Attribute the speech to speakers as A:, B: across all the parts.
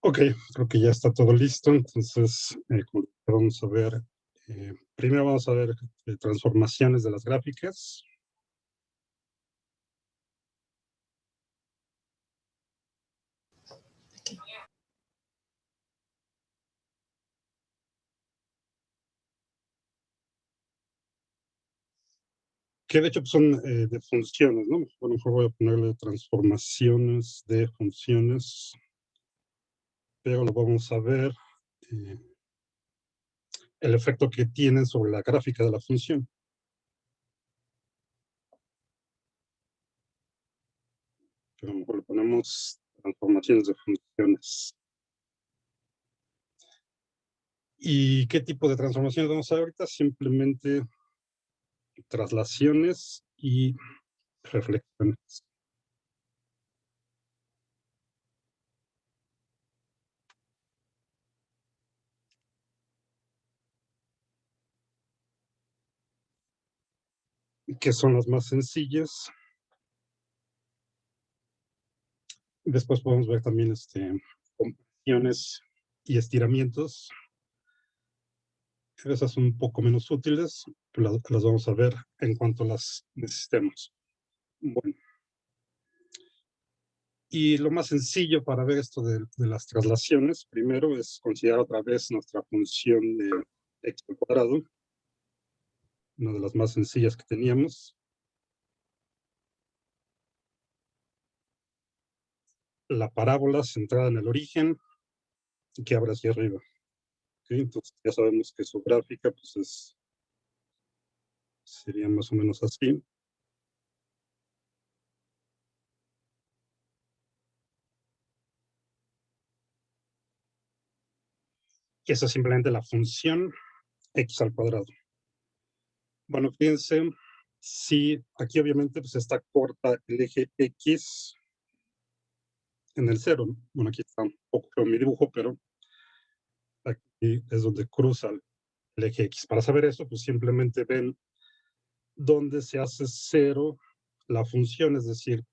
A: Ok, creo que ya está todo listo. Entonces, vamos a ver, primero vamos a ver transformaciones de las gráficas. Que de hecho pues, son de funciones, ¿no? Bueno, mejor voy a ponerle transformaciones de funciones, pero lo vamos a ver eh, el efecto que tienen sobre la gráfica de la función. Pero a lo mejor le ponemos transformaciones de funciones. ¿Y qué tipo de transformaciones vamos a ver ahorita? Simplemente traslaciones y reflexiones. Que son las más sencillas. Después podemos ver también compresiones y estiramientos. Esas son un poco menos útiles, pero las vamos a ver en cuanto las necesitemos. Bueno, y lo más sencillo para ver esto de las traslaciones, primero es considerar otra vez nuestra función de x al cuadrado, una de las más sencillas que teníamos. La parábola centrada en el origen que abre hacia arriba. ¿Okay? Entonces ya sabemos que su gráfica pues sería más o menos así. Y esa es simplemente la función x al cuadrado. Bueno, fíjense, si aquí obviamente pues está corta el eje x en el cero, ¿no? Bueno, aquí está un poco feo mi dibujo, pero aquí es donde cruza el eje x. Para saber eso, pues simplemente ven dónde se hace cero la función, es decir,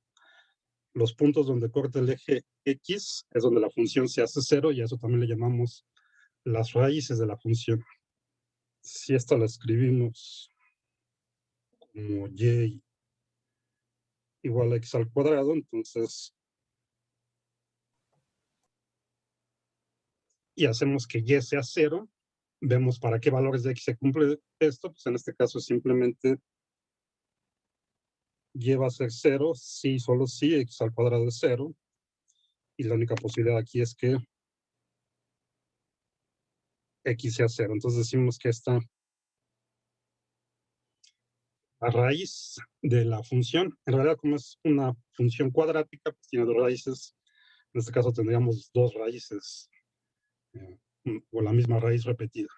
A: los puntos donde corta el eje x es donde la función se hace cero y a eso también le llamamos las raíces de la función. Si esta la escribimos como y igual a x al cuadrado, entonces, y hacemos que y sea cero, vemos para qué valores de x se cumple esto, pues en este caso simplemente y va a ser cero, si solo si x al cuadrado es cero, y la única posibilidad aquí es que x sea cero. Entonces decimos que esta la raíz de la función, en realidad como es una función cuadrática, pues tiene dos raíces, en este caso tendríamos dos raíces, eh, o la misma raíz repetida.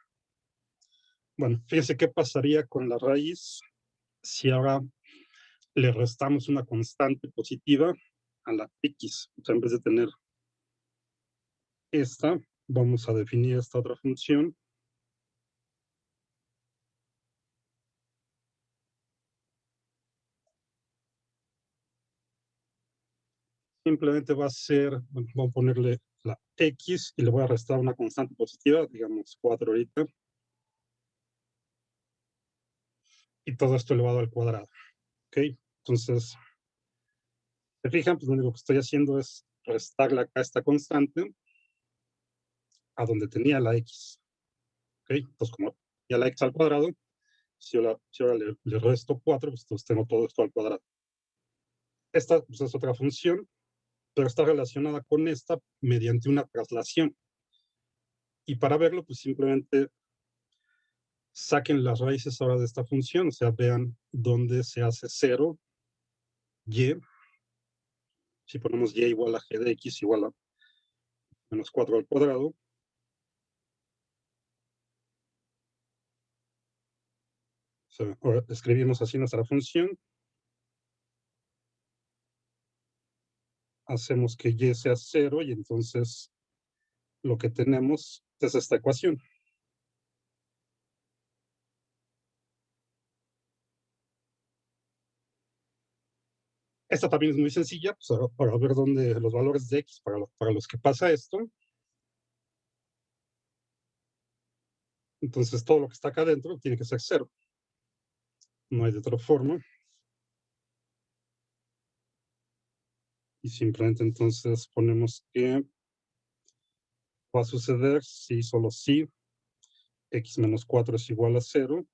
A: Bueno, fíjense qué pasaría con la raíz si ahora le restamos una constante positiva a la x. O sea, en vez de tener esta, vamos a definir esta otra función. Simplemente va a ser, bueno, vamos a ponerle la x y le voy a restar una constante positiva, digamos 4 ahorita. Y todo esto elevado al cuadrado. ¿Ok? Entonces, se fijan, pues lo único que estoy haciendo es restarle acá esta constante a donde tenía la x. ¿Ok? Entonces, como ya la x al cuadrado, si ahora le resto 4, pues entonces tengo todo esto al cuadrado. Esta pues, es otra función, pero está relacionada con esta mediante una traslación. Y para verlo, pues simplemente saquen las raíces ahora de esta función, o sea, vean dónde se hace 0, y. Si ponemos y igual a g de x igual a menos 4 al cuadrado, o sea, ahora escribimos así nuestra función, hacemos que y sea 0 y entonces lo que tenemos es esta ecuación. Esta también es muy sencilla, pues, para ver dónde los valores de x, para los que pasa esto, Entonces todo lo que está acá adentro tiene que ser 0. No hay de otra forma. Y simplemente entonces ponemos que va a suceder si solo si x menos 4 es igual a 0,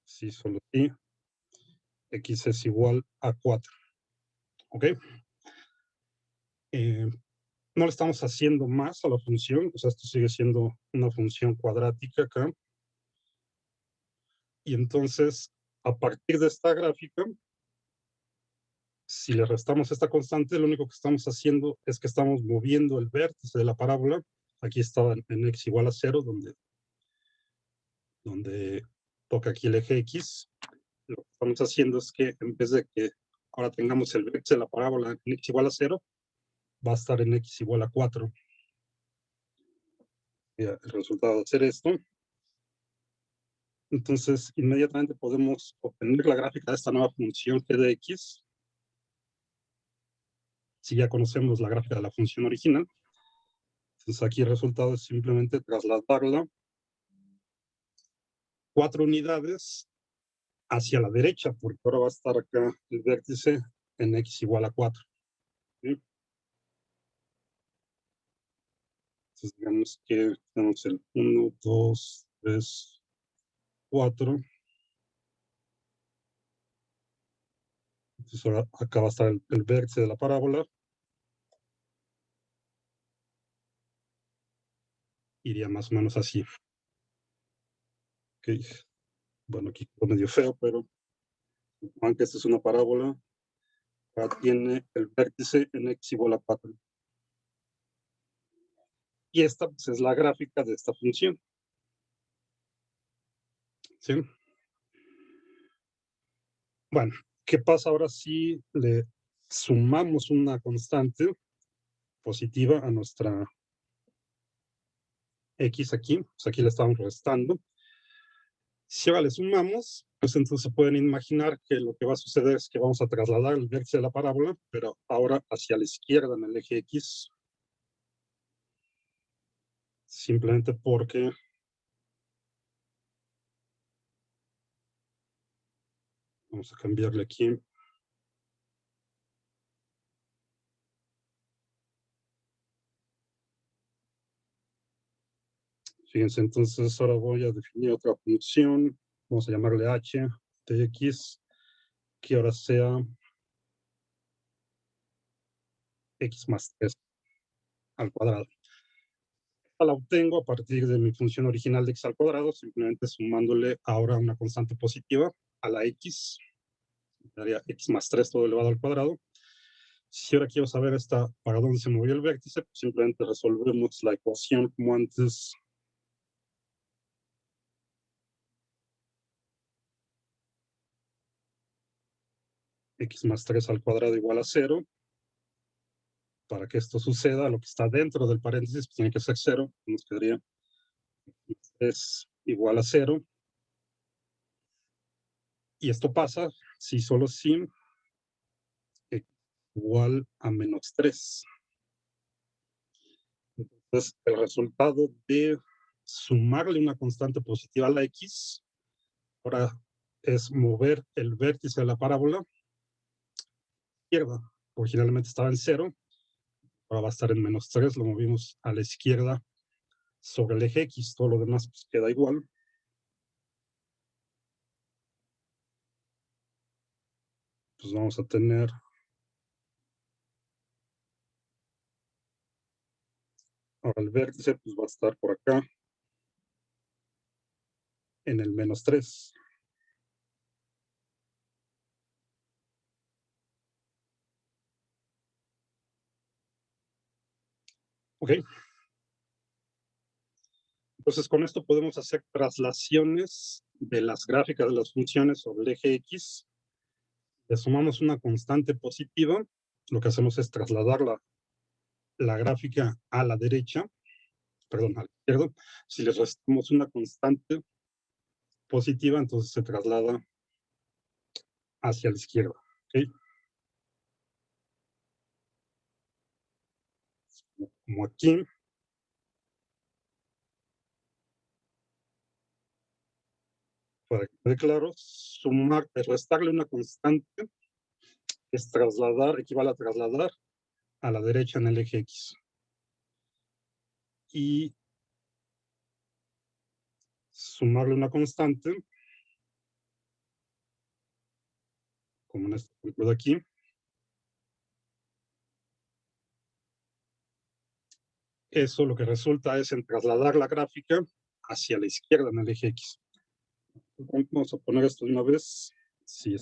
A: si solo si x es igual a 4. ¿Ok? No le estamos haciendo más a la función, o sea, esto sigue siendo una función cuadrática acá. Y entonces, a partir de esta gráfica, si le restamos esta constante, lo único que estamos haciendo es que estamos moviendo el vértice de la parábola. Aquí estaba en x igual a 0, donde toca aquí el eje x. Lo que estamos haciendo es que en vez de que ahora tengamos el vértice de la parábola en x igual a 0, va a estar en x igual a 4. El resultado de hacer esto. Entonces, inmediatamente podemos obtener la gráfica de esta nueva función g de x. Si ya conocemos la gráfica de la función original, entonces aquí el resultado es simplemente trasladarla 4 unidades hacia la derecha, porque ahora va a estar acá el vértice en x igual a 4. ¿Sí? Entonces, digamos que tenemos el 1, 2, 3, 4. Entonces ahora acá va a estar el vértice de la parábola. Iría más o menos así. Okay. Bueno, aquí quedó medio feo, pero aunque esta es una parábola, tiene el vértice en x igual a 4. Y esta pues, es la gráfica de esta función. ¿Sí? Bueno, ¿qué pasa ahora si le sumamos una constante positiva a nuestra x aquí? Pues aquí le estamos restando. Si ahora le sumamos, pues entonces pueden imaginar que lo que va a suceder es que vamos a trasladar el vértice de la parábola, pero ahora hacia la izquierda en el eje x. Simplemente porque vamos a cambiarle aquí. Fíjense, entonces ahora voy a definir otra función. Vamos a llamarle h de x, que ahora sea x más 3 al cuadrado. La obtengo a partir de mi función original de x al cuadrado, simplemente sumándole ahora una constante positiva a la x. Daría x más 3 todo elevado al cuadrado. Si ahora quiero saber para dónde se movió el vértice, pues simplemente resolvemos la ecuación como antes. X más 3 al cuadrado igual a 0. Para que esto suceda, lo que está dentro del paréntesis pues tiene que ser 0. Nos quedaría es igual a 0. Y esto pasa si solo si x igual a menos 3. Entonces, el resultado de sumarle una constante positiva a la x, ahora es mover el vértice de la parábola izquierda. Originalmente estaba en 0, ahora va a estar en menos 3, lo movimos a la izquierda sobre el eje x, todo lo demás pues, queda igual. Pues vamos a tener ahora el vértice, pues va a estar por acá en el menos 3. Ok. Entonces, con esto podemos hacer traslaciones de las gráficas de las funciones sobre el eje x. Le sumamos una constante positiva. Lo que hacemos es trasladar la gráfica a la derecha, perdón, a la izquierda. Si le restamos una constante positiva, entonces se traslada hacia la izquierda. ¿Okay? Como aquí. para que quede claro, sumar, restarle una constante es trasladar, equivale a trasladar a la derecha en el eje X. Y sumarle una constante, como en este ejemplo de aquí, eso lo que resulta es en trasladar la gráfica hacia la izquierda en el eje X. Vamos a poner esto de una vez. Si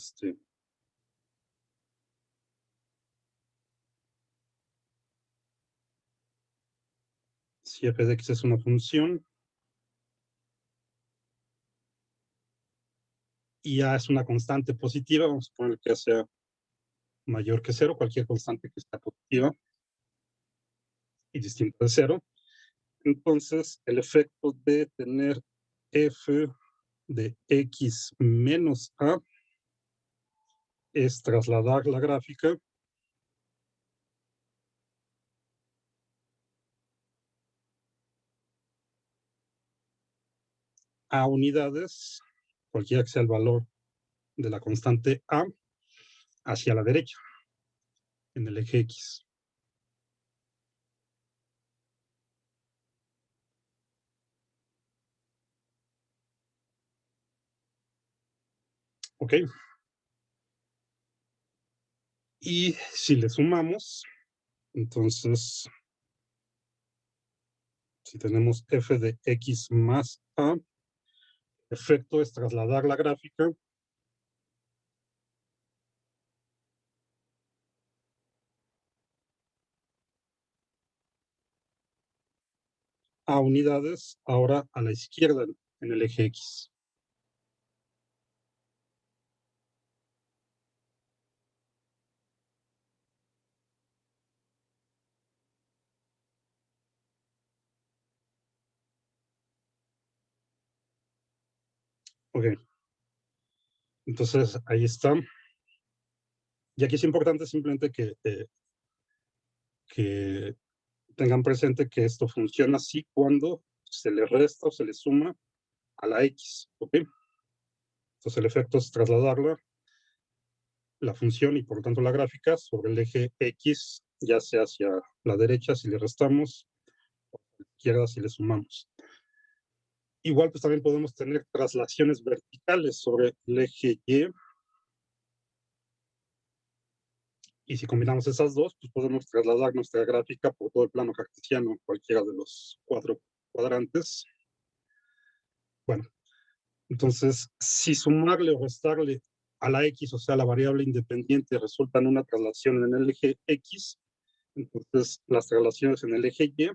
A: si f de x es una función y a es una constante positiva, vamos a poner que sea mayor que cero, cualquier constante que sea positiva y distinta de cero. Entonces, el efecto de tener f de x menos a es trasladar la gráfica a unidades, cualquiera que sea el valor de la constante a, hacia la derecha, en el eje X. ¿Ok? Y si le sumamos, entonces, si tenemos f de x más a, efecto es trasladar la gráfica a unidades, ahora a la izquierda en el eje X. Ok, entonces ahí está. Y aquí es importante simplemente que tengan presente que esto funciona así cuando se le resta o se le suma a la X. ¿Ok? Entonces el efecto es trasladarla, la función y por lo tanto la gráfica sobre el eje X, ya sea hacia la derecha si le restamos, o a la izquierda si le sumamos. Igual pues también podemos tener traslaciones verticales sobre el eje Y. Y si combinamos esas dos, pues podemos trasladar nuestra gráfica por todo el plano cartesiano, cualquiera de los 4 cuadrantes. Bueno, entonces, si sumarle o restarle a la X, o sea, la variable independiente, resulta en una traslación en el eje X, entonces las traslaciones en el eje Y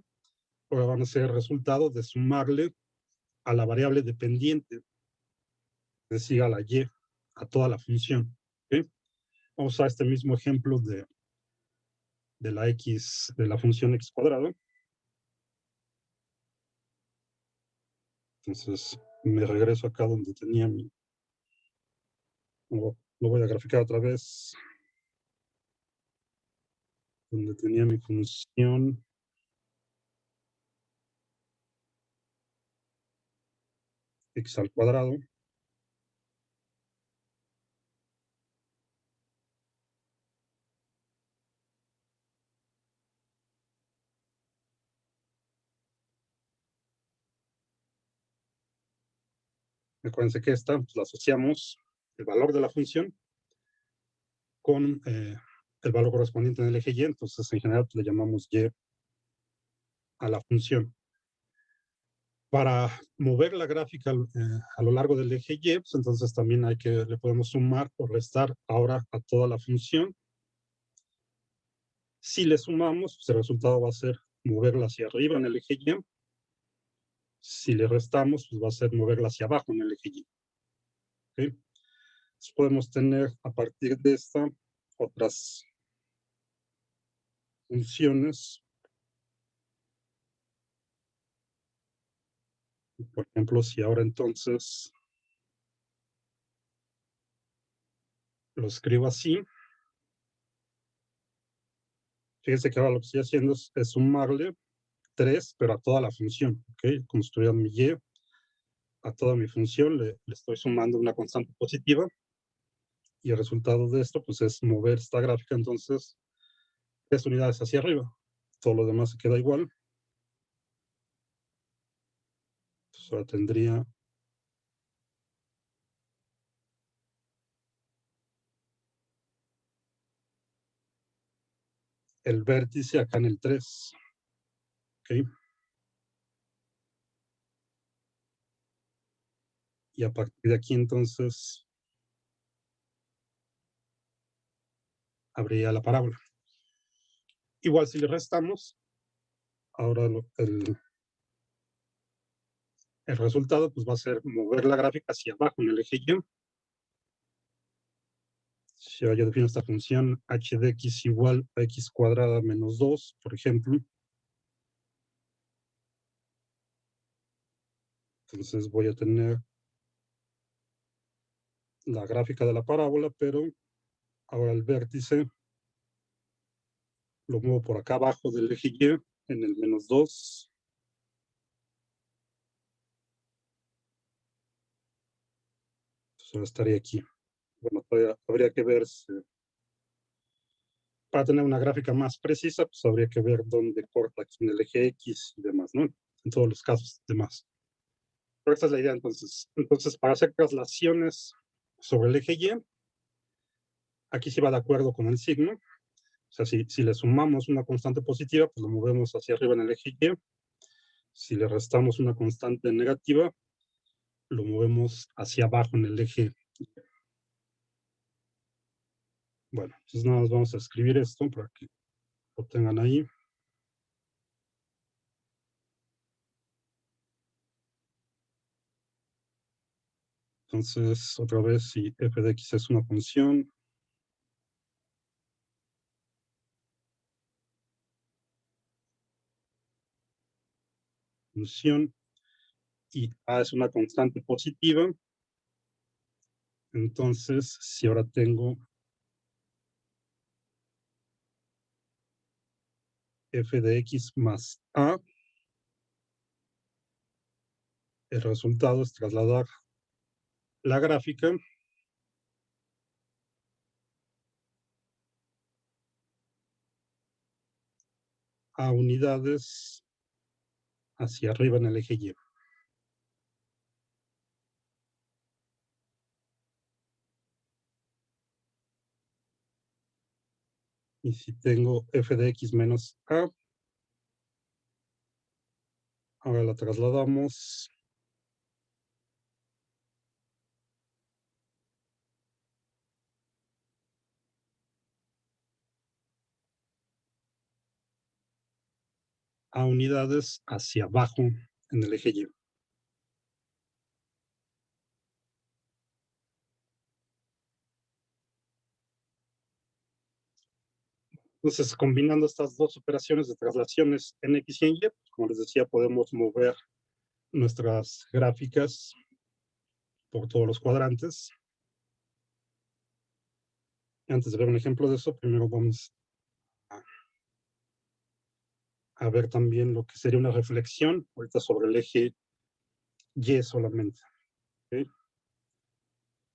A: ahora van a ser el resultado de sumarle a la variable dependiente, es decir, a la Y, a toda la función. ¿Okay? Vamos a este mismo ejemplo de la X, de la función X cuadrado. Entonces, me regreso acá donde tenía mi... Lo voy a graficar otra vez. Donde tenía mi función x al cuadrado. Acuérdense que esta pues, la asociamos el valor de la función con el valor correspondiente en el eje Y, entonces en general pues, le llamamos Y a la función. Para mover la gráfica a lo largo del eje Y, pues entonces también le podemos sumar o restar ahora a toda la función. Si le sumamos, pues el resultado va a ser moverla hacia arriba en el eje Y. Si le restamos, pues va a ser moverla hacia abajo en el eje Y. ¿Okay? Entonces podemos tener a partir de esta otras funciones. Por ejemplo, si ahora entonces lo escribo así, fíjense que ahora lo que estoy haciendo es sumarle 3, pero a toda la función, ¿ok? Como si tuviera mi Y, a toda mi función le estoy sumando una constante positiva, y el resultado de esto pues es mover esta gráfica entonces 3 unidades hacia arriba. Todo lo demás se queda igual. Entonces ahora tendría el vértice acá en el 3. ¿Ok? Y a partir de aquí entonces habría la parábola. Igual si le restamos, ahora el resultado pues va a ser mover la gráfica hacia abajo en el eje Y. Si yo defino esta función h de x igual a x cuadrada menos 2, por ejemplo, entonces voy a tener la gráfica de la parábola, pero ahora el vértice lo muevo por acá abajo del eje Y en el menos 2. Entonces ahora estaría aquí. Bueno, todavía habría que ver para tener una gráfica más precisa, pues habría que ver dónde corta aquí en el eje X y demás, ¿no? En todos los casos demás. Pero esta es la idea entonces. Entonces, para hacer traslaciones sobre el eje Y, aquí sí va de acuerdo con el signo. O sea, si le sumamos una constante positiva, pues lo movemos hacia arriba en el eje Y. Si le restamos una constante negativa, lo movemos hacia abajo en el eje Y. Bueno, entonces nada más vamos a escribir esto para que lo tengan ahí. Entonces, otra vez, si f de x es una función, y a es una constante positiva, entonces, si ahora tengo f de x más a, el resultado es trasladar la gráfica a unidades hacia arriba en el eje Y. Y si tengo f de x menos a, ahora la trasladamos a unidades hacia abajo en el eje Y. Entonces, combinando estas dos operaciones de traslaciones en X y en Y, como les decía, podemos mover nuestras gráficas por todos los cuadrantes. Antes de ver un ejemplo de eso, primero vamos a ver también lo que sería una reflexión, ahorita sobre el eje Y solamente. ¿Okay?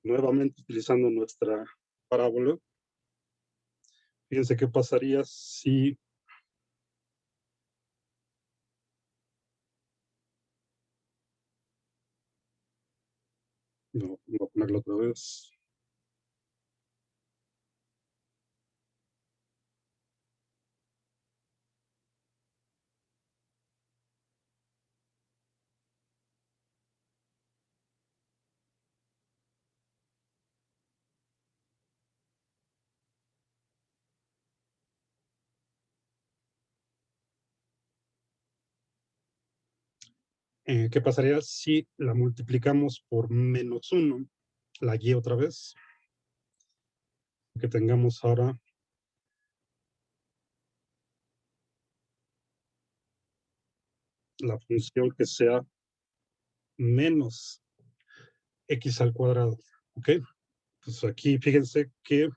A: Nuevamente utilizando nuestra parábola. Fíjense qué pasaría si no, voy a ponerlo otra vez. ¿Qué pasaría si la multiplicamos por -1, la Y otra vez? Que tengamos ahora la función que sea menos x al cuadrado. ¿Ok? Pues aquí fíjense que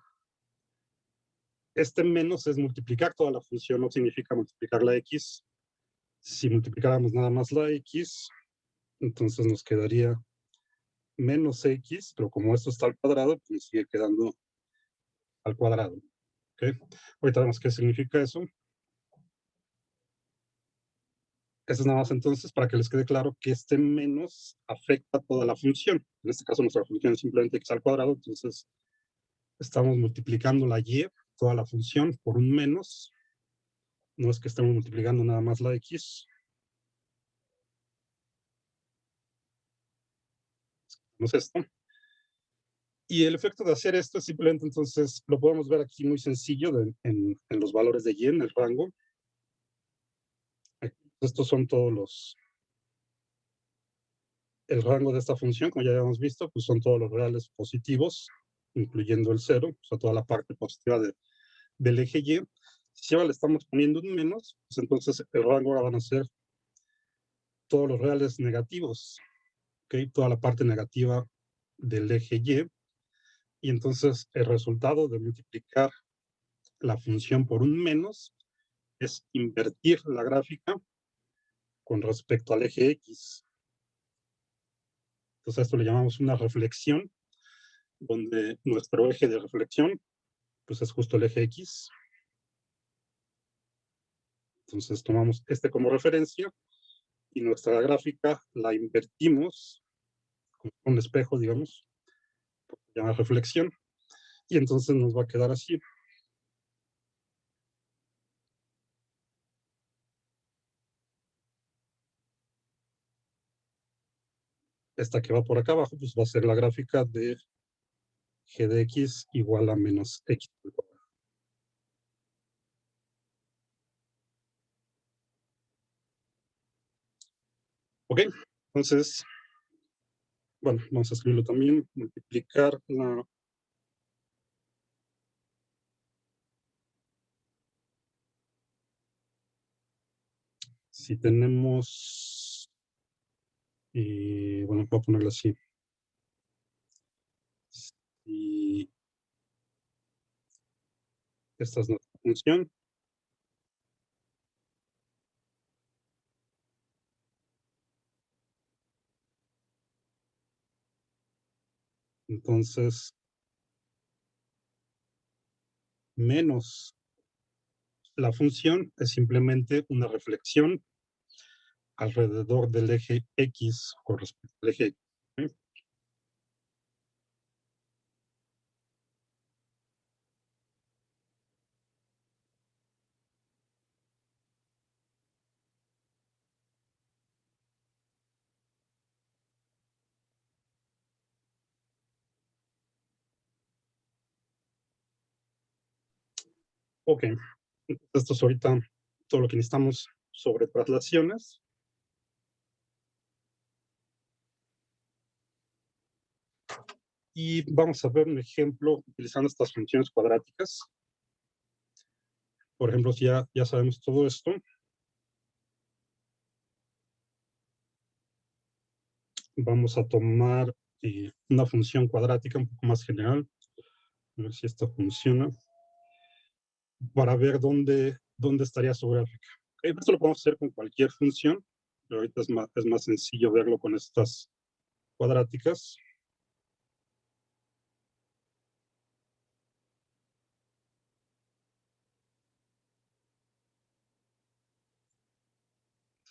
A: este menos es multiplicar toda la función, no significa multiplicar la x. Si multiplicáramos nada más la x, Entonces nos quedaría menos x, pero como esto está al cuadrado, pues sigue quedando al cuadrado. ¿Okay? Ahorita vemos qué significa eso. Eso es nada más entonces para que les quede claro que este menos afecta toda la función. En este caso nuestra función es simplemente x al cuadrado, entonces estamos multiplicando la y, toda la función, por un menos. No es que estemos multiplicando nada más la x. No es esto. Y el efecto de hacer esto es simplemente, entonces, lo podemos ver aquí muy sencillo en los valores de y, en el rango. Estos son todos el rango de esta función, como ya habíamos visto, pues son todos los reales positivos, incluyendo el 0, o sea, toda la parte positiva del eje y. Si ahora le estamos poniendo un menos, pues entonces el rango ahora van a ser todos los reales negativos, ¿ok? Toda la parte negativa del eje y. Y entonces el resultado de multiplicar la función por un menos es invertir la gráfica con respecto al eje X. Entonces a esto le llamamos una reflexión, donde nuestro eje de reflexión pues es justo el eje X. Entonces tomamos este como referencia y nuestra gráfica la invertimos con un espejo, digamos, se llama reflexión, y entonces nos va a quedar así. Esta que va por acá abajo pues va a ser la gráfica de g de x igual a menos x. Ok, entonces, bueno, vamos a escribirlo también, multiplicar la si tenemos, bueno, voy a ponerlo así, si esta es nuestra función, entonces menos la función es simplemente una reflexión alrededor del eje X con respecto al eje X. ¿Sí? Ok, esto es ahorita todo lo que necesitamos sobre traslaciones. Y vamos a ver un ejemplo utilizando estas funciones cuadráticas. Por ejemplo, si ya sabemos todo esto, vamos a tomar una función cuadrática un poco más general, a ver si esto funciona, para ver dónde estaría su gráfica. Okay, esto lo podemos hacer con cualquier función, pero ahorita es más sencillo verlo con estas cuadráticas.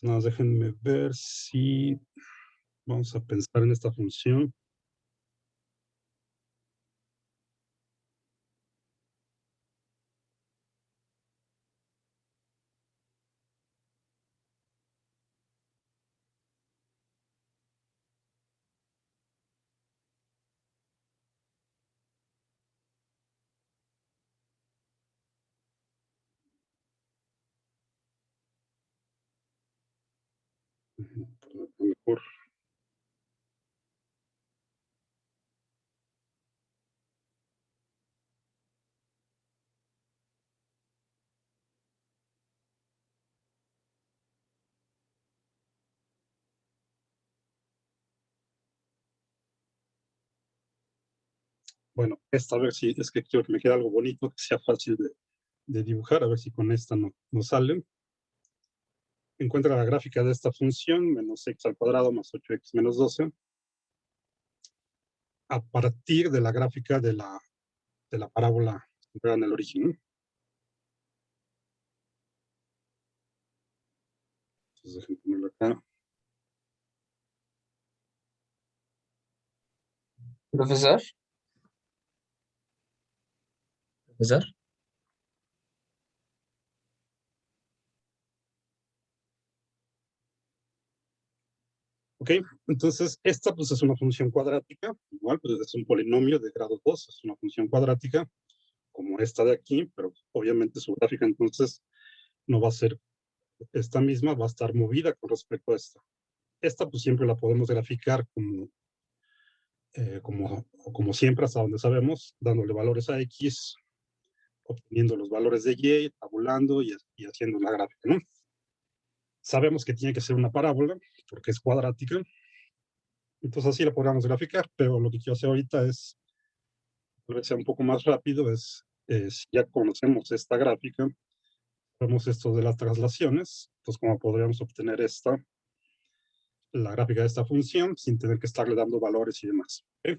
A: Nada más déjenme ver si vamos a pensar en esta función. Mejor. Bueno, esta a ver si es que quiero que me quede algo bonito, que sea fácil de dibujar, a ver si con esta no sale. encuentra la gráfica de esta función, menos x al cuadrado más 8x menos 12, a partir de la gráfica de la parábola en el origen. Entonces, déjenme ponerlo acá.
B: Profesor. Profesor.
A: Ok, entonces esta pues es una función cuadrática, igual pues es un polinomio de grado 2, es una función cuadrática como esta de aquí, pero obviamente su gráfica entonces no va a ser esta misma, va a estar movida con respecto a esta. Esta pues siempre la podemos graficar como siempre hasta donde sabemos, dándole valores a X, obteniendo los valores de Y, tabulando y haciendo la gráfica, ¿no? Sabemos que tiene que ser una parábola porque es cuadrática, entonces así la podríamos graficar, pero lo que quiero hacer ahorita es, tal vez sea un poco más rápido, si ya conocemos esta gráfica, vemos esto de las traslaciones, entonces cómo podríamos obtener la gráfica de esta función sin tener que estarle dando valores y demás. ¿Okay?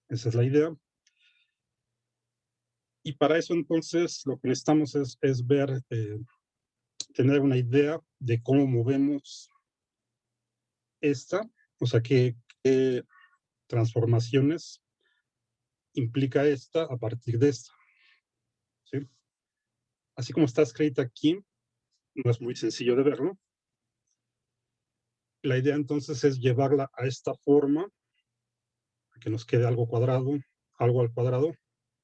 A: Esa es la idea. Y para eso entonces lo que necesitamos es ver, tener una idea de cómo movemos esta, o sea, qué transformaciones implica esta a partir de esta. ¿Sí? Así como está escrita aquí, no es muy sencillo de verlo. La idea entonces es llevarla a esta forma, que nos quede algo cuadrado, algo al cuadrado,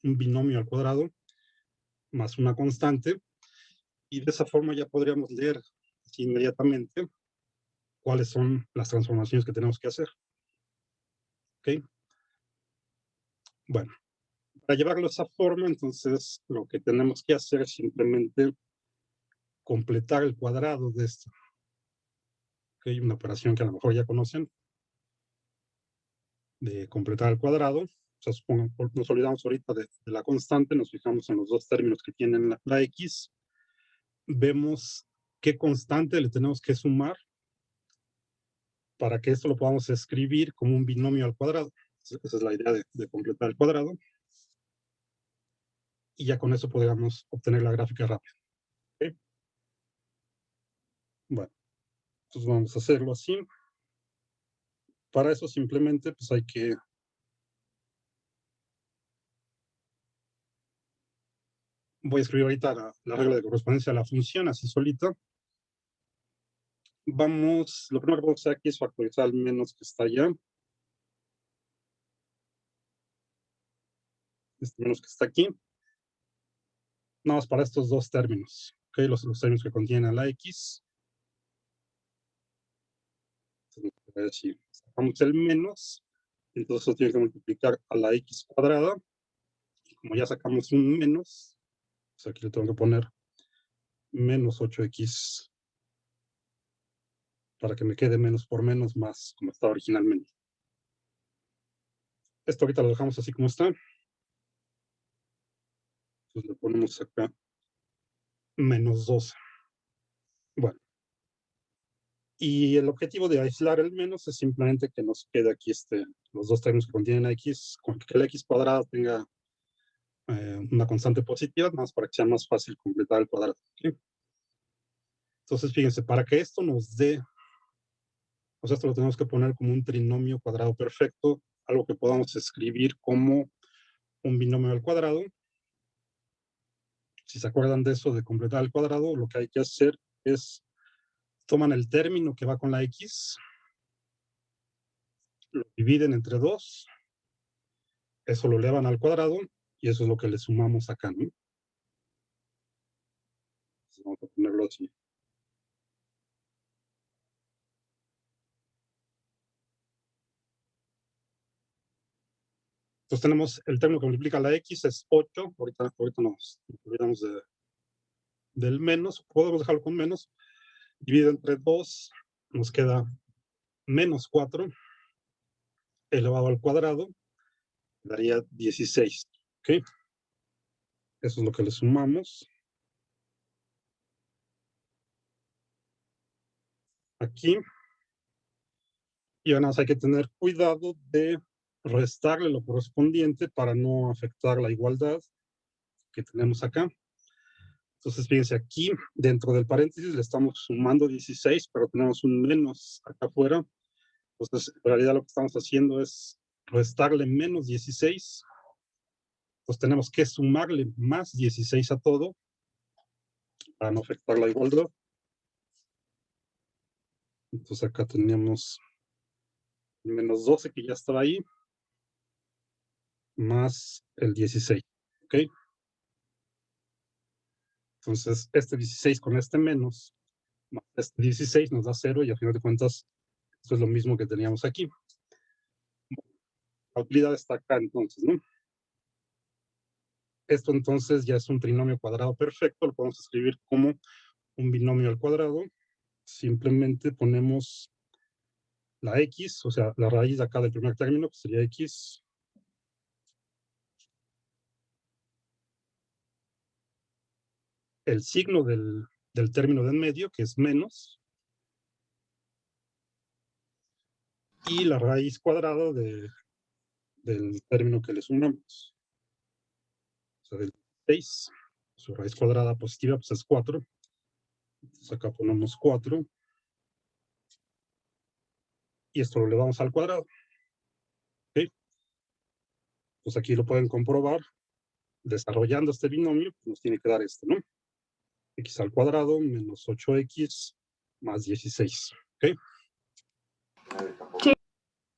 A: un binomio al cuadrado, más una constante, y de esa forma ya podríamos leer inmediatamente cuáles son las transformaciones que tenemos que hacer. ¿Ok? Bueno, para llevarlo a esa forma, entonces lo que tenemos que hacer es simplemente completar el cuadrado de esto. ¿Ok? Una operación que a lo mejor ya conocen, de completar el cuadrado. O sea, supongan, nos olvidamos ahorita de la constante, nos fijamos en los dos términos que tienen la X, vemos qué constante le tenemos que sumar para que esto lo podamos escribir como un binomio al cuadrado. Esa es la idea de completar el cuadrado. Y ya con eso podríamos obtener la gráfica rápida. ¿Okay? Bueno, entonces vamos a hacerlo así. Para eso simplemente pues hay que voy a escribir ahorita la regla de correspondencia a la función así solita. Vamos, lo primero que vamos a hacer aquí es factorizar el menos que está allá. Este menos que está aquí. Nada más para estos dos términos. ¿Okay? Los términos que contienen la X. Entonces, si sacamos el menos, entonces eso tiene que multiplicar a la X cuadrada. Y como ya sacamos un menos, pues aquí le tengo que poner menos 8X para que me quede menos por menos más como estaba originalmente. Esto ahorita lo dejamos así como está. Entonces le ponemos acá menos 12. Bueno. Y el objetivo de aislar el menos es simplemente que nos quede aquí los dos términos que contienen la X, con que la X cuadrada tenga una constante positiva, más para que sea más fácil completar el cuadrado. ¿Okay? Entonces, fíjense, para que esto nos dé, pues esto lo tenemos que poner como un trinomio cuadrado perfecto, algo que podamos escribir como un binomio al cuadrado. Si se acuerdan de eso, de completar el cuadrado, lo que hay que hacer es, toman el término que va con la X, lo dividen entre 2, eso lo elevan al cuadrado, y eso es lo que le sumamos acá, ¿no? Entonces, vamos a ponerlo así. Entonces tenemos el término que multiplica la X, es 8, ahorita nos olvidamos del menos, podemos dejarlo con menos, dividido entre 2, nos queda menos 4, elevado al cuadrado, daría 16, ¿ok? Eso es lo que le sumamos. aquí. Y ahora hay que tener cuidado de restarle lo correspondiente para no afectar la igualdad que tenemos acá. Entonces, fíjense, aquí dentro del paréntesis le estamos sumando 16, pero tenemos un menos acá afuera. Entonces, en realidad lo que estamos haciendo es restarle menos 16. Pues tenemos que sumarle más 16 a todo para no afectar la igualdad. Entonces acá teníamos menos 12 que ya estaba ahí, más el 16, ¿ok? Entonces este 16 con este menos, más este 16 nos da 0 y a final de cuentas esto es lo mismo que teníamos aquí. La utilidad está acá entonces, ¿no? Esto entonces ya es un trinomio cuadrado perfecto, lo podemos escribir como un binomio al cuadrado. Simplemente ponemos la x, o sea, la raíz de acá del primer término, que sería x, el signo del término de en medio, que es menos, y la raíz cuadrada del término que le sumamos. O sea, del 6, su raíz cuadrada positiva pues es 4. Entonces acá ponemos 4. Y esto lo elevamos al cuadrado. ¿Okay? Pues aquí lo pueden comprobar. Desarrollando este binomio, pues nos tiene que dar esto, ¿no? X al cuadrado menos 8x más 16. ¿Ok?
C: Sí.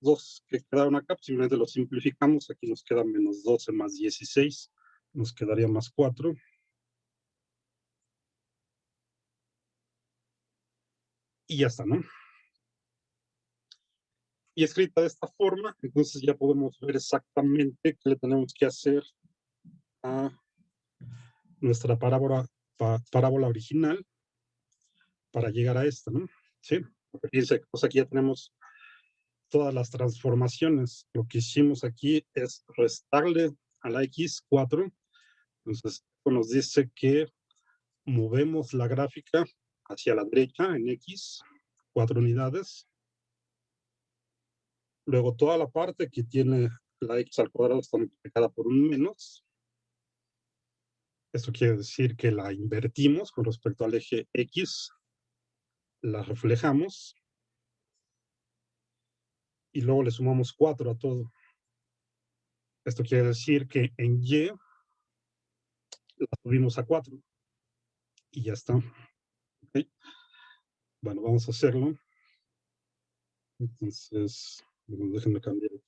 A: 2 que quedaron acá, pues simplemente lo simplificamos. Aquí nos queda menos 12 más 16. Nos quedaría más 4. Y ya está, ¿no? Y escrita de esta forma, entonces ya podemos ver exactamente qué le tenemos que hacer a nuestra parábola original para llegar a esta, ¿no? Sí, porque fíjense, pues aquí ya tenemos todas las transformaciones. Lo que hicimos aquí es restarle a la x 4. Entonces, esto nos dice que movemos la gráfica hacia la derecha en x, 4 unidades. Luego toda la parte que tiene la x al cuadrado está multiplicada por un menos. Esto quiere decir que la invertimos con respecto al eje X, la reflejamos y luego le sumamos 4 a todo. Esto quiere decir que en Y la subimos a 4 y ya está. ¿Okay? Bueno, vamos a hacerlo. Entonces, déjenme cambiar esto.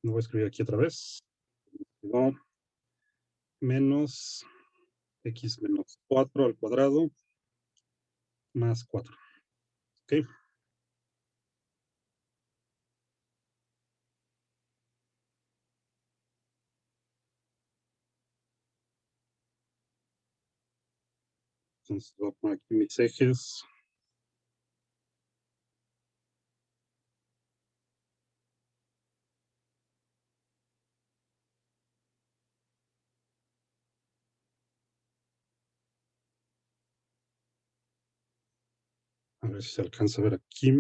A: Lo voy a escribir aquí otra vez. No, menos x menos 4 al cuadrado más 4. ¿Ok? Entonces voy a poner aquí mis ejes. A ver si se alcanza a ver aquí.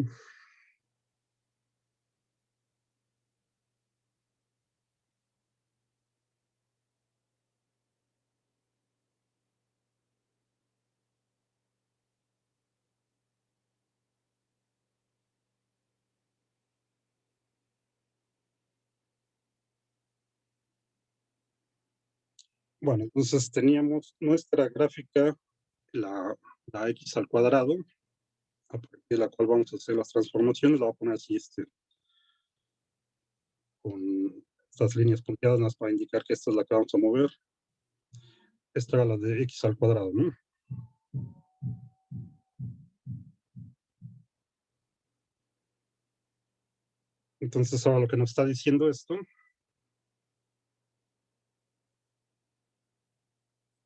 A: Bueno, entonces teníamos nuestra gráfica, la x al cuadrado, a partir de la cual vamos a hacer las transformaciones. La voy a poner así, con estas líneas punteadas, más para indicar que esta es la que vamos a mover. Esta era la de x al cuadrado, ¿no? Entonces ahora lo que nos está diciendo esto,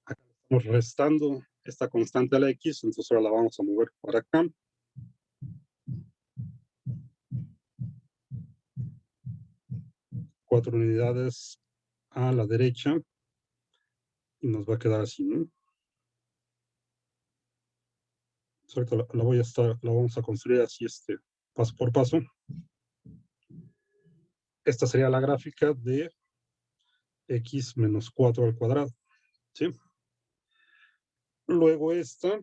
A: acá estamos restando esta constante a la x, entonces ahora la vamos a mover para acá. 4 unidades a la derecha y nos va a quedar así, ¿no? Ahorita la vamos a construir así, paso por paso. Esta sería la gráfica de x menos 4 al cuadrado, ¿sí? Luego esta,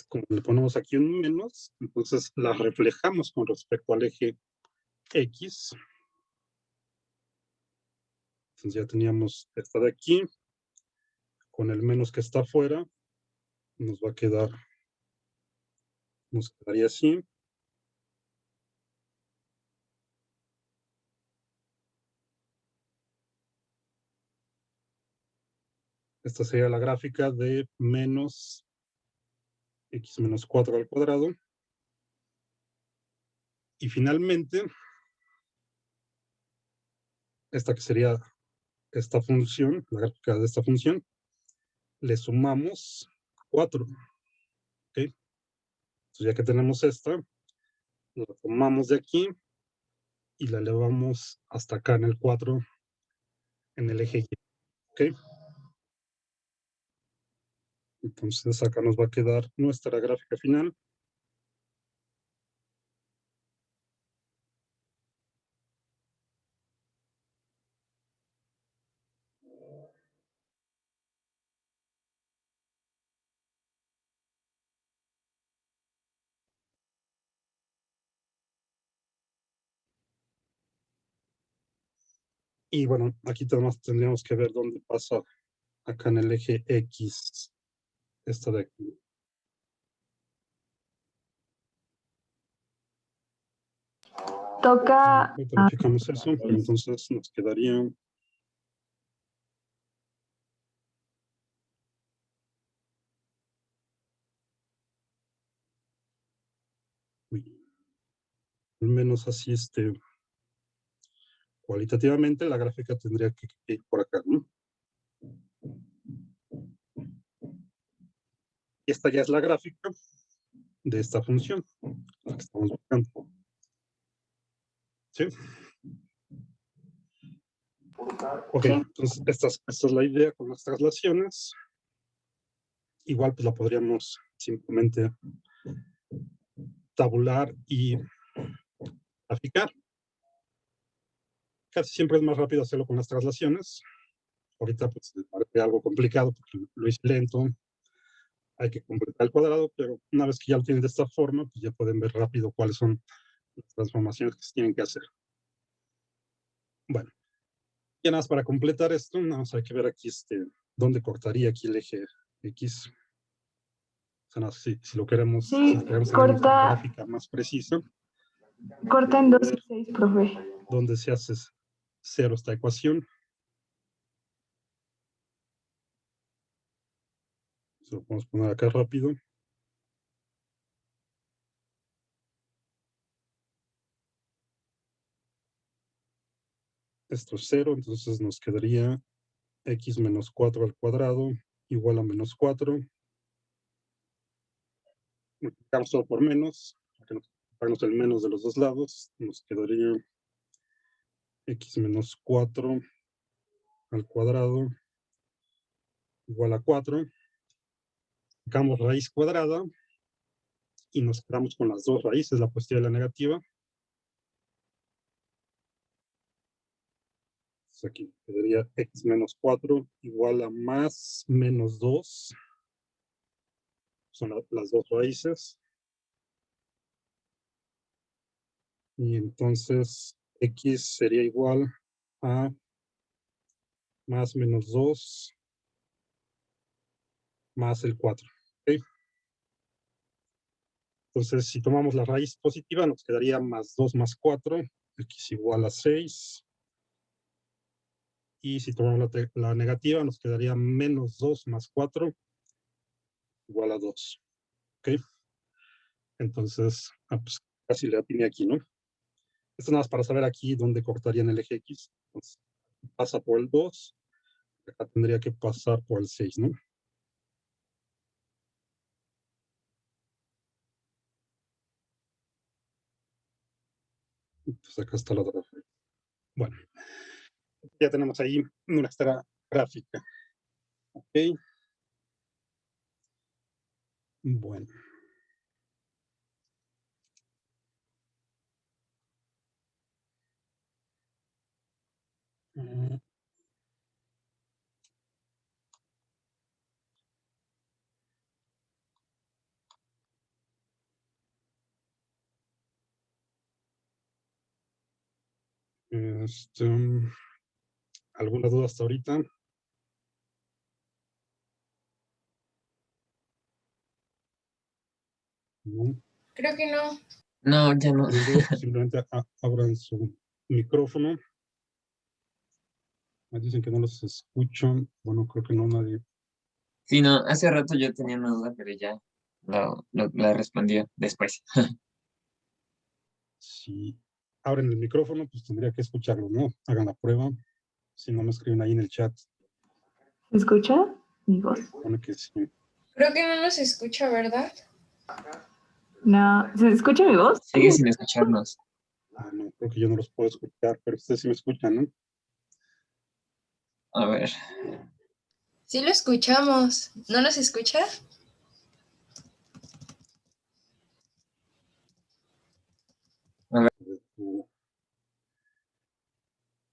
A: como le ponemos aquí un menos, entonces la reflejamos con respecto al eje x. Entonces ya teníamos esta de aquí, con el menos que está afuera, nos quedaría así. Esta sería la gráfica de menos x menos 4 al cuadrado. Y finalmente, esta que sería esta función, la gráfica de esta función, le sumamos 4. ¿Ok? Entonces ya que tenemos esta, la tomamos de aquí y la elevamos hasta acá en el 4, en el eje Y. ¿Ok? Entonces acá nos va a quedar nuestra gráfica final. Y bueno, aquí además tendríamos que ver dónde pasa acá en el eje X, esta de aquí.
D: Toca.
A: Verificamos eso, pero entonces nos quedaría al menos así, cualitativamente la gráfica tendría que ir por acá, ¿no? Y esta ya es la gráfica de esta función, la que estamos buscando. ¿Sí? Ok,
D: Sí.
A: entonces esta es la idea con las traslaciones. Igual pues la podríamos simplemente tabular y graficar. Casi siempre es más rápido hacerlo con las traslaciones. Ahorita pues me parece algo complicado porque lo hice lento. Hay que completar el cuadrado, pero una vez que ya lo tienen de esta forma, pues ya pueden ver rápido cuáles son las transformaciones que se tienen que hacer. Bueno, ya nada más para completar esto, nada más hay que ver aquí dónde cortaría aquí el eje X. O sea, no, si lo queremos,
D: Sí,
A: si queremos tener una gráfica más precisa.
D: Corta en 2 y 6, profe.
A: Donde se hace cero esta ecuación. Se lo podemos poner acá rápido. Esto es 0, entonces nos quedaría x menos 4 al cuadrado igual a menos 4. Multiplicamos todo por menos, para que nos el menos de los dos lados. Nos quedaría x menos 4 al cuadrado igual a 4. Sacamos raíz cuadrada y nos quedamos con las dos raíces, la positiva y la negativa. Entonces aquí quedaría x menos 4 igual a más menos 2. Son las dos raíces. Y entonces x sería igual a más menos 2 más el 4. ¿Okay? Entonces, si tomamos la raíz positiva, nos quedaría más 2 más 4, x igual a 6. Y si tomamos la negativa, nos quedaría menos 2 más 4, igual a 2. ¿Ok? Entonces, pues casi le atiné aquí, ¿no? Esto nada más para saber aquí dónde cortaría en el eje X. Entonces, pasa por el 2, acá tendría que pasar por el 6, ¿no? Entonces acá está la otra. Bueno, ya tenemos ahí nuestra gráfica. Ok. Bueno. ¿Alguna duda hasta ahorita? ¿No?
E: Creo que no.
B: No, ya no.
A: ¿Tienen dudas? Pues simplemente abran su micrófono. Me dicen que no los escucho. Bueno, creo que no nadie.
B: Sí, no, hace rato yo tenía una duda, pero ya la respondió después.
A: Si abren el micrófono, pues tendría que escucharlo, ¿no? Hagan la prueba. Si no me escriben ahí en el chat,
D: ¿Se escucha mi voz?
A: supone que sí.
E: Creo que no nos escucha, ¿verdad?
D: No. ¿Se escucha mi voz?
B: Sigue sin escucharnos.
A: No, creo que yo no los puedo escuchar, pero ustedes sí me escuchan, ¿no?
B: A ver.
E: Sí lo escuchamos. ¿No nos escucha?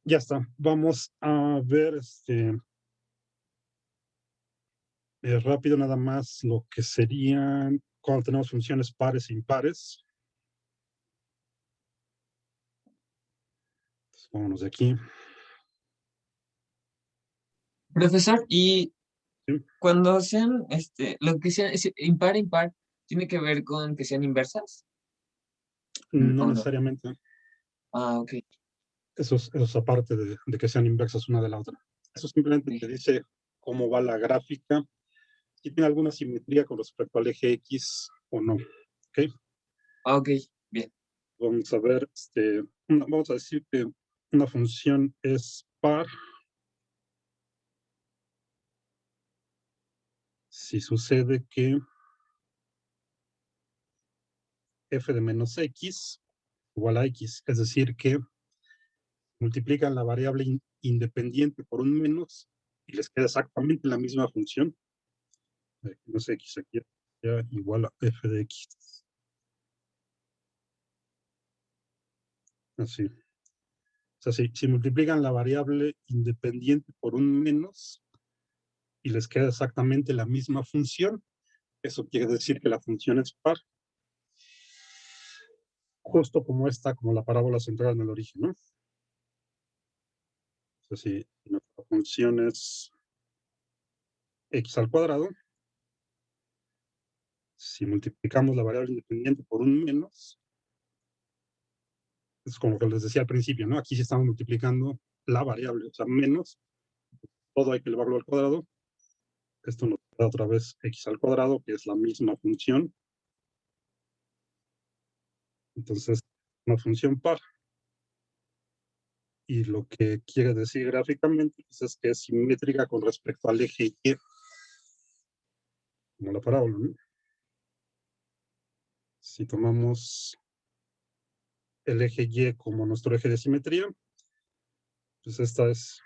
A: Ya está. Vamos a ver rápido nada más lo que serían cuando tenemos funciones pares e impares. Entonces, vámonos de aquí.
B: Profesor, y
A: Sí.
B: cuando sean, lo que sea impar, ¿tiene que ver con que sean inversas?
A: No
B: ¿O no?
A: necesariamente.
B: Ah, ok.
A: Eso es aparte de que sean inversas una de la otra. Eso simplemente te dice cómo va la gráfica, si tiene alguna simetría con respecto al eje X o no. ¿Ok?
B: Ah, ok, bien.
A: Vamos a ver, vamos a decir que una función es par si sucede que f de menos x igual a x, es decir, que multiplican la variable independiente por un menos y les queda exactamente la misma función. Menos x aquí ya igual a f de x. Así. O sea, si multiplican la variable independiente por un menos y les queda exactamente la misma función, eso quiere decir que la función es par. Justo como como la parábola central en el origen, ¿no? O sea, si nuestra función es x al cuadrado, si multiplicamos la variable independiente por un menos, es como que les decía al principio, ¿no? Aquí sí estamos multiplicando la variable, o sea, menos, todo hay que elevarlo al cuadrado. Esto nos da otra vez x al cuadrado, que es la misma función. Entonces, una función par. Y lo que quiere decir gráficamente pues, es que es simétrica con respecto al eje Y, como la parábola, ¿no? Si tomamos el eje Y como nuestro eje de simetría, pues esta es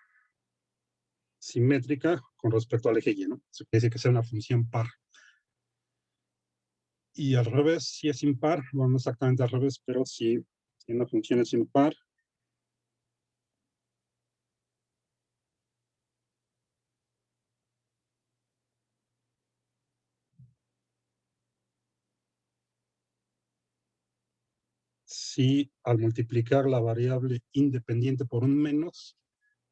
A: simétrica con respecto al eje Y, ¿no? Eso quiere decir que sea una función par. Y al revés, si es impar, bueno, no exactamente al revés, pero si una función es impar, si al multiplicar la variable independiente por un menos,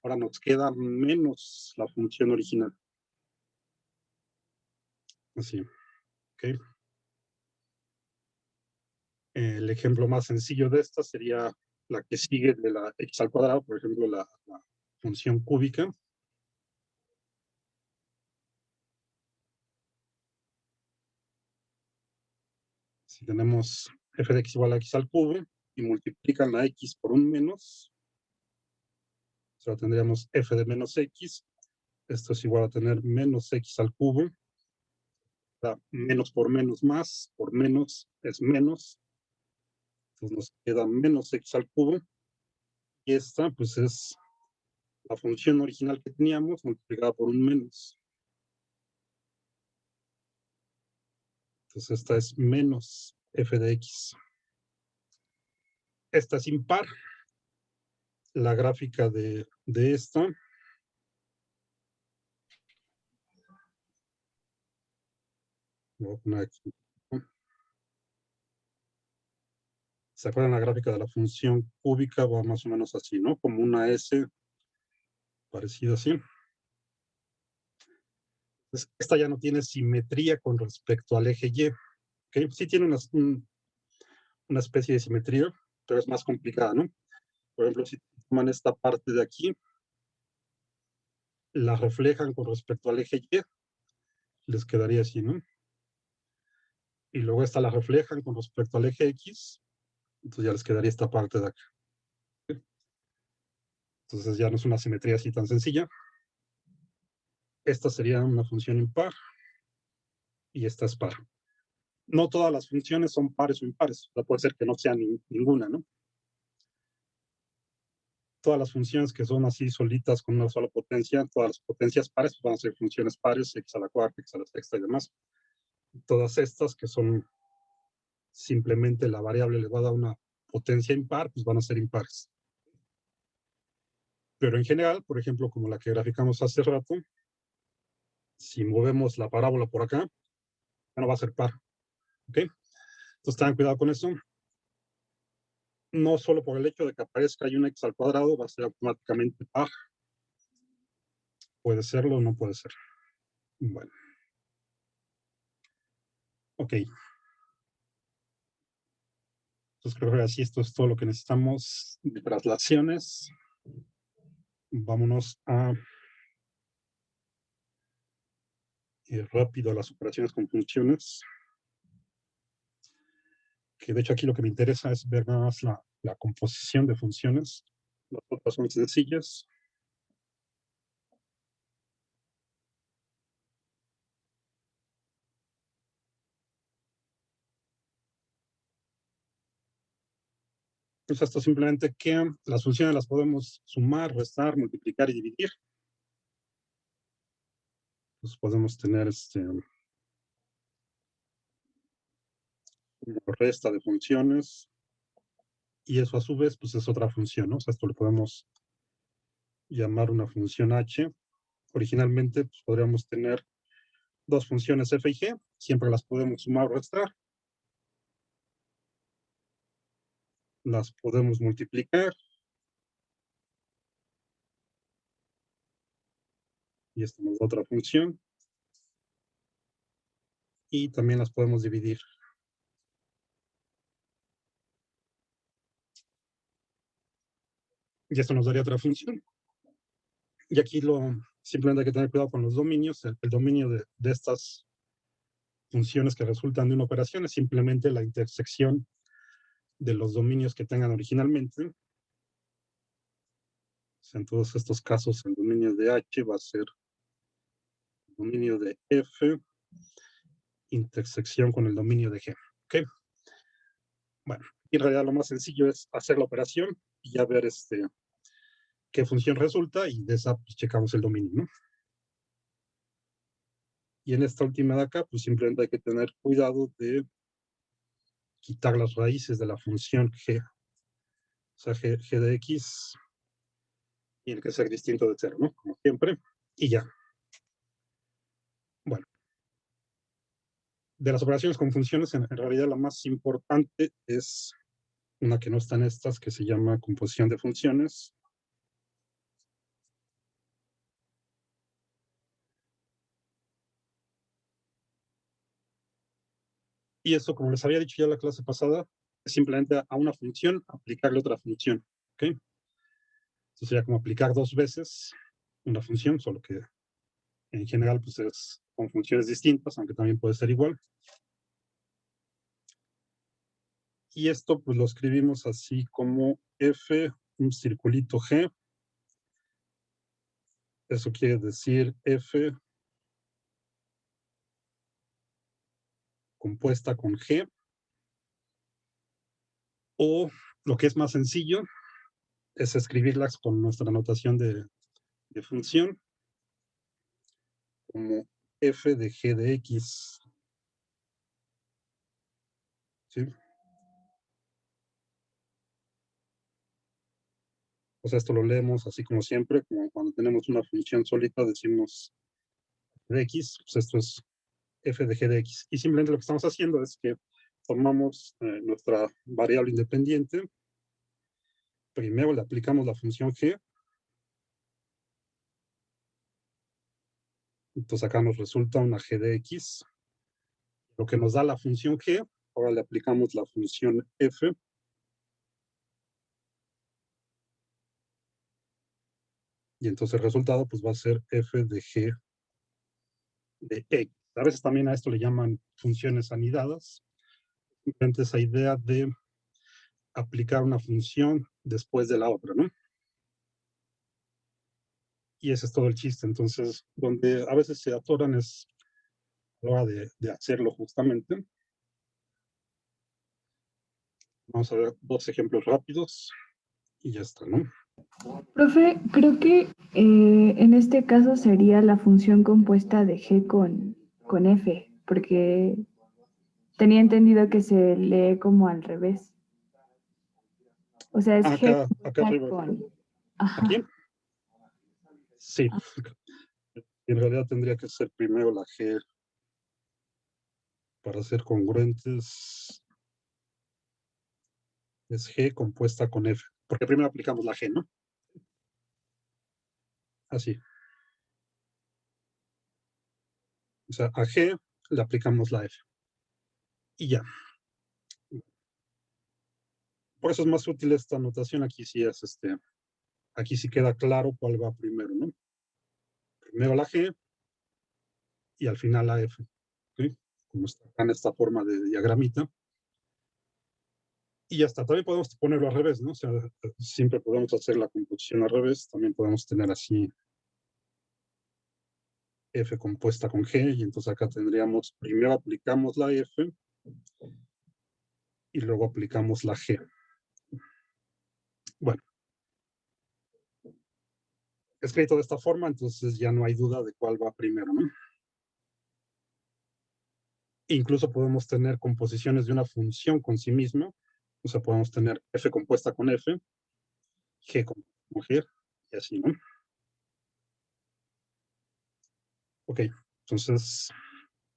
A: ahora nos queda menos la función original. Así, ¿ok? El ejemplo más sencillo de esta sería la que sigue de la x al cuadrado, por ejemplo, la función cúbica. Si tenemos f de x igual a x al cubo y multiplican la x por un menos, o sea, tendríamos f de menos x. Esto es igual a tener menos x al cubo. O sea, menos por menos más, por menos es menos. Entonces nos queda menos x al cubo. Y esta, pues, es la función original que teníamos multiplicada por un menos. Entonces esta es menos f de x. Esta es impar. La gráfica de esta. Voy a poner aquí. ¿Se acuerdan la gráfica de la función cúbica? Va más o menos así, ¿no? Como una S parecida así. Entonces, esta ya no tiene simetría con respecto al eje Y. ¿Okay? Sí tiene una especie de simetría, pero es más complicada, ¿no? Por ejemplo, si toman esta parte de aquí, la reflejan con respecto al eje Y, les quedaría así, ¿no? Y luego esta la reflejan con respecto al eje X, entonces ya les quedaría esta parte de acá. Entonces ya no es una simetría así tan sencilla. Esta sería una función impar y esta es par. No todas las funciones son pares o impares. O sea, puede ser que no sea ninguna, ¿no? Todas las funciones que son así solitas con una sola potencia, todas las potencias pares pues van a ser funciones pares, x a la cuarta, x a la sexta y demás. Todas estas que son simplemente la variable elevada a una potencia impar, pues van a ser impares. Pero en general, por ejemplo, como la que graficamos hace rato, si movemos la parábola por acá, ya no va a ser par. ¿Ok? Entonces tengan cuidado con eso. No solo por el hecho de que aparezca ahí un x al cuadrado, va a ser automáticamente par. Puede serlo o no puede ser. Bueno. Ok. Entonces creo que así esto es todo lo que necesitamos de traslaciones. Vámonos a rápido a las operaciones con funciones. Que de hecho aquí lo que me interesa es ver nada más la composición de funciones. Las otras son sencillas. Pues esto simplemente que las funciones las podemos sumar, restar, multiplicar y dividir. Pues podemos tener una resta de funciones y eso a su vez pues es otra función, ¿no? O sea, esto lo podemos llamar una función h. Originalmente pues, podríamos tener dos funciones f y g, siempre las podemos sumar o restar. Las podemos multiplicar. Y esta nos da otra función. Y también las podemos dividir. Y esto nos daría otra función. Y aquí simplemente hay que tener cuidado con los dominios. El dominio de estas funciones que resultan de una operación es simplemente la intersección de los dominios que tengan originalmente. En todos estos casos, el dominio de H va a ser el dominio de F, intersección con el dominio de G. ¿Ok? Bueno, en realidad lo más sencillo es hacer la operación y ya ver qué función resulta y de esa pues, checamos el dominio, ¿no? Y en esta última de acá, pues simplemente hay que tener cuidado de quitar las raíces de la función G. O sea, G de X tiene que ser distinto de 0, ¿no? Como siempre. Y ya. Bueno. De las operaciones con funciones, en realidad la más importante es una que no está en estas, que se llama composición de funciones. Y eso, como les había dicho ya en la clase pasada, es simplemente a una función aplicarle otra función. ¿Ok? Eso sería como aplicar dos veces una función, solo que en general pues es con funciones distintas, aunque también puede ser igual. Y esto pues lo escribimos así como f, un circulito g. Eso quiere decir f compuesta con g O lo que es más sencillo es escribirlas con nuestra notación de función como f de g de x. ¿Sí? O sea, esto lo leemos así como siempre, como cuando tenemos una función solita, decimos de x, pues esto es f de g de x. Y simplemente lo que estamos haciendo es que tomamos nuestra variable independiente, primero le aplicamos la función g, entonces acá nos resulta una g de x, lo que nos da la función g, ahora le aplicamos la función f, y entonces el resultado pues va a ser f de g de x. A veces también a esto le llaman funciones anidadas, simplemente esa idea de aplicar una función después de la otra, ¿no? Y ese es todo el chiste. Entonces, donde a veces se atoran es a la hora de hacerlo justamente. Vamos a ver 2 ejemplos rápidos y ya está, ¿no?
D: Profe, creo que en este caso sería la función compuesta de g con f, porque tenía entendido que se lee como al revés. O sea, es g
A: Acá arriba.
D: con...
A: ¿Aquí?
D: Ajá.
A: Sí. En realidad tendría que ser primero la g para ser congruentes. Es g compuesta con f. Porque primero aplicamos la g, ¿no? Así. O sea, a g le aplicamos la f. Y ya. Por eso es más útil esta notación. Aquí sí es aquí sí queda claro cuál va primero, ¿no? Primero la g y al final la f. ¿Sí? Como está acá en esta forma de diagramita. Y ya está. También podemos ponerlo al revés, ¿no? O sea, siempre podemos hacer la composición al revés. También podemos tener así f compuesta con g. Y entonces acá tendríamos, primero aplicamos la f y luego aplicamos la g. Bueno. Escrito de esta forma, entonces ya no hay duda de cuál va primero, ¿no? Incluso podemos tener composiciones de una función con sí misma. O sea, podemos tener f compuesta con f, g con g, y así, ¿no? Ok, entonces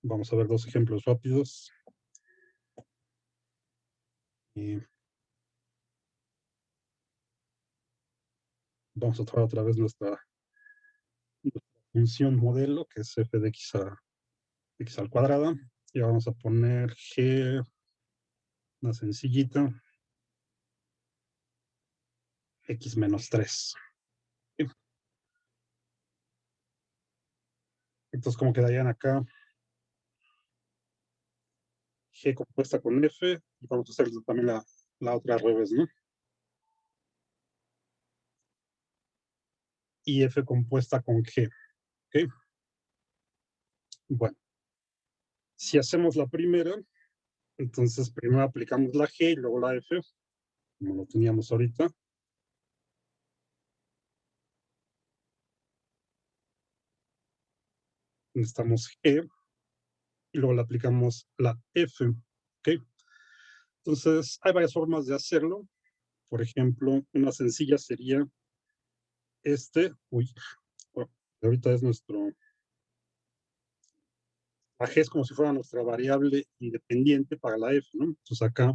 A: vamos a ver 2 ejemplos rápidos. Y vamos a traer otra vez nuestra función modelo, que es f de x al cuadrado. Y vamos a poner g, una sencillita, x menos 3. Entonces, ¿cómo quedarían acá? G compuesta con F, y vamos a hacer también la otra al revés, ¿no? Y F compuesta con G, ¿ok? Bueno, si hacemos la primera, entonces primero aplicamos la G y luego la F, como lo teníamos ahorita. Necesitamos G y luego le aplicamos la F, ¿ok? Entonces, hay varias formas de hacerlo. Por ejemplo, una sencilla sería bueno, ahorita es la G es como si fuera nuestra variable independiente para la F, ¿no? Entonces acá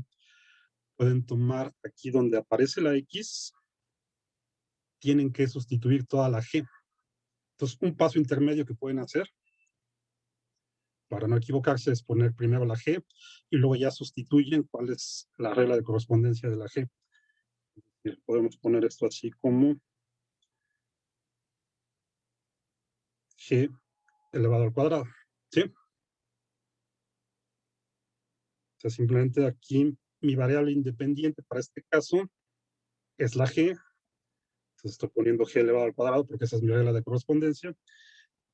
A: pueden tomar aquí donde aparece la X, tienen que sustituir toda la G. Entonces, un paso intermedio que pueden hacer para no equivocarse es poner primero la G y luego ya sustituyen cuál es la regla de correspondencia de la G. Podemos poner esto así como G elevado al cuadrado, ¿sí? O sea, simplemente aquí mi variable independiente para este caso es la G. Entonces estoy poniendo G elevado al cuadrado porque esa es mi regla de correspondencia.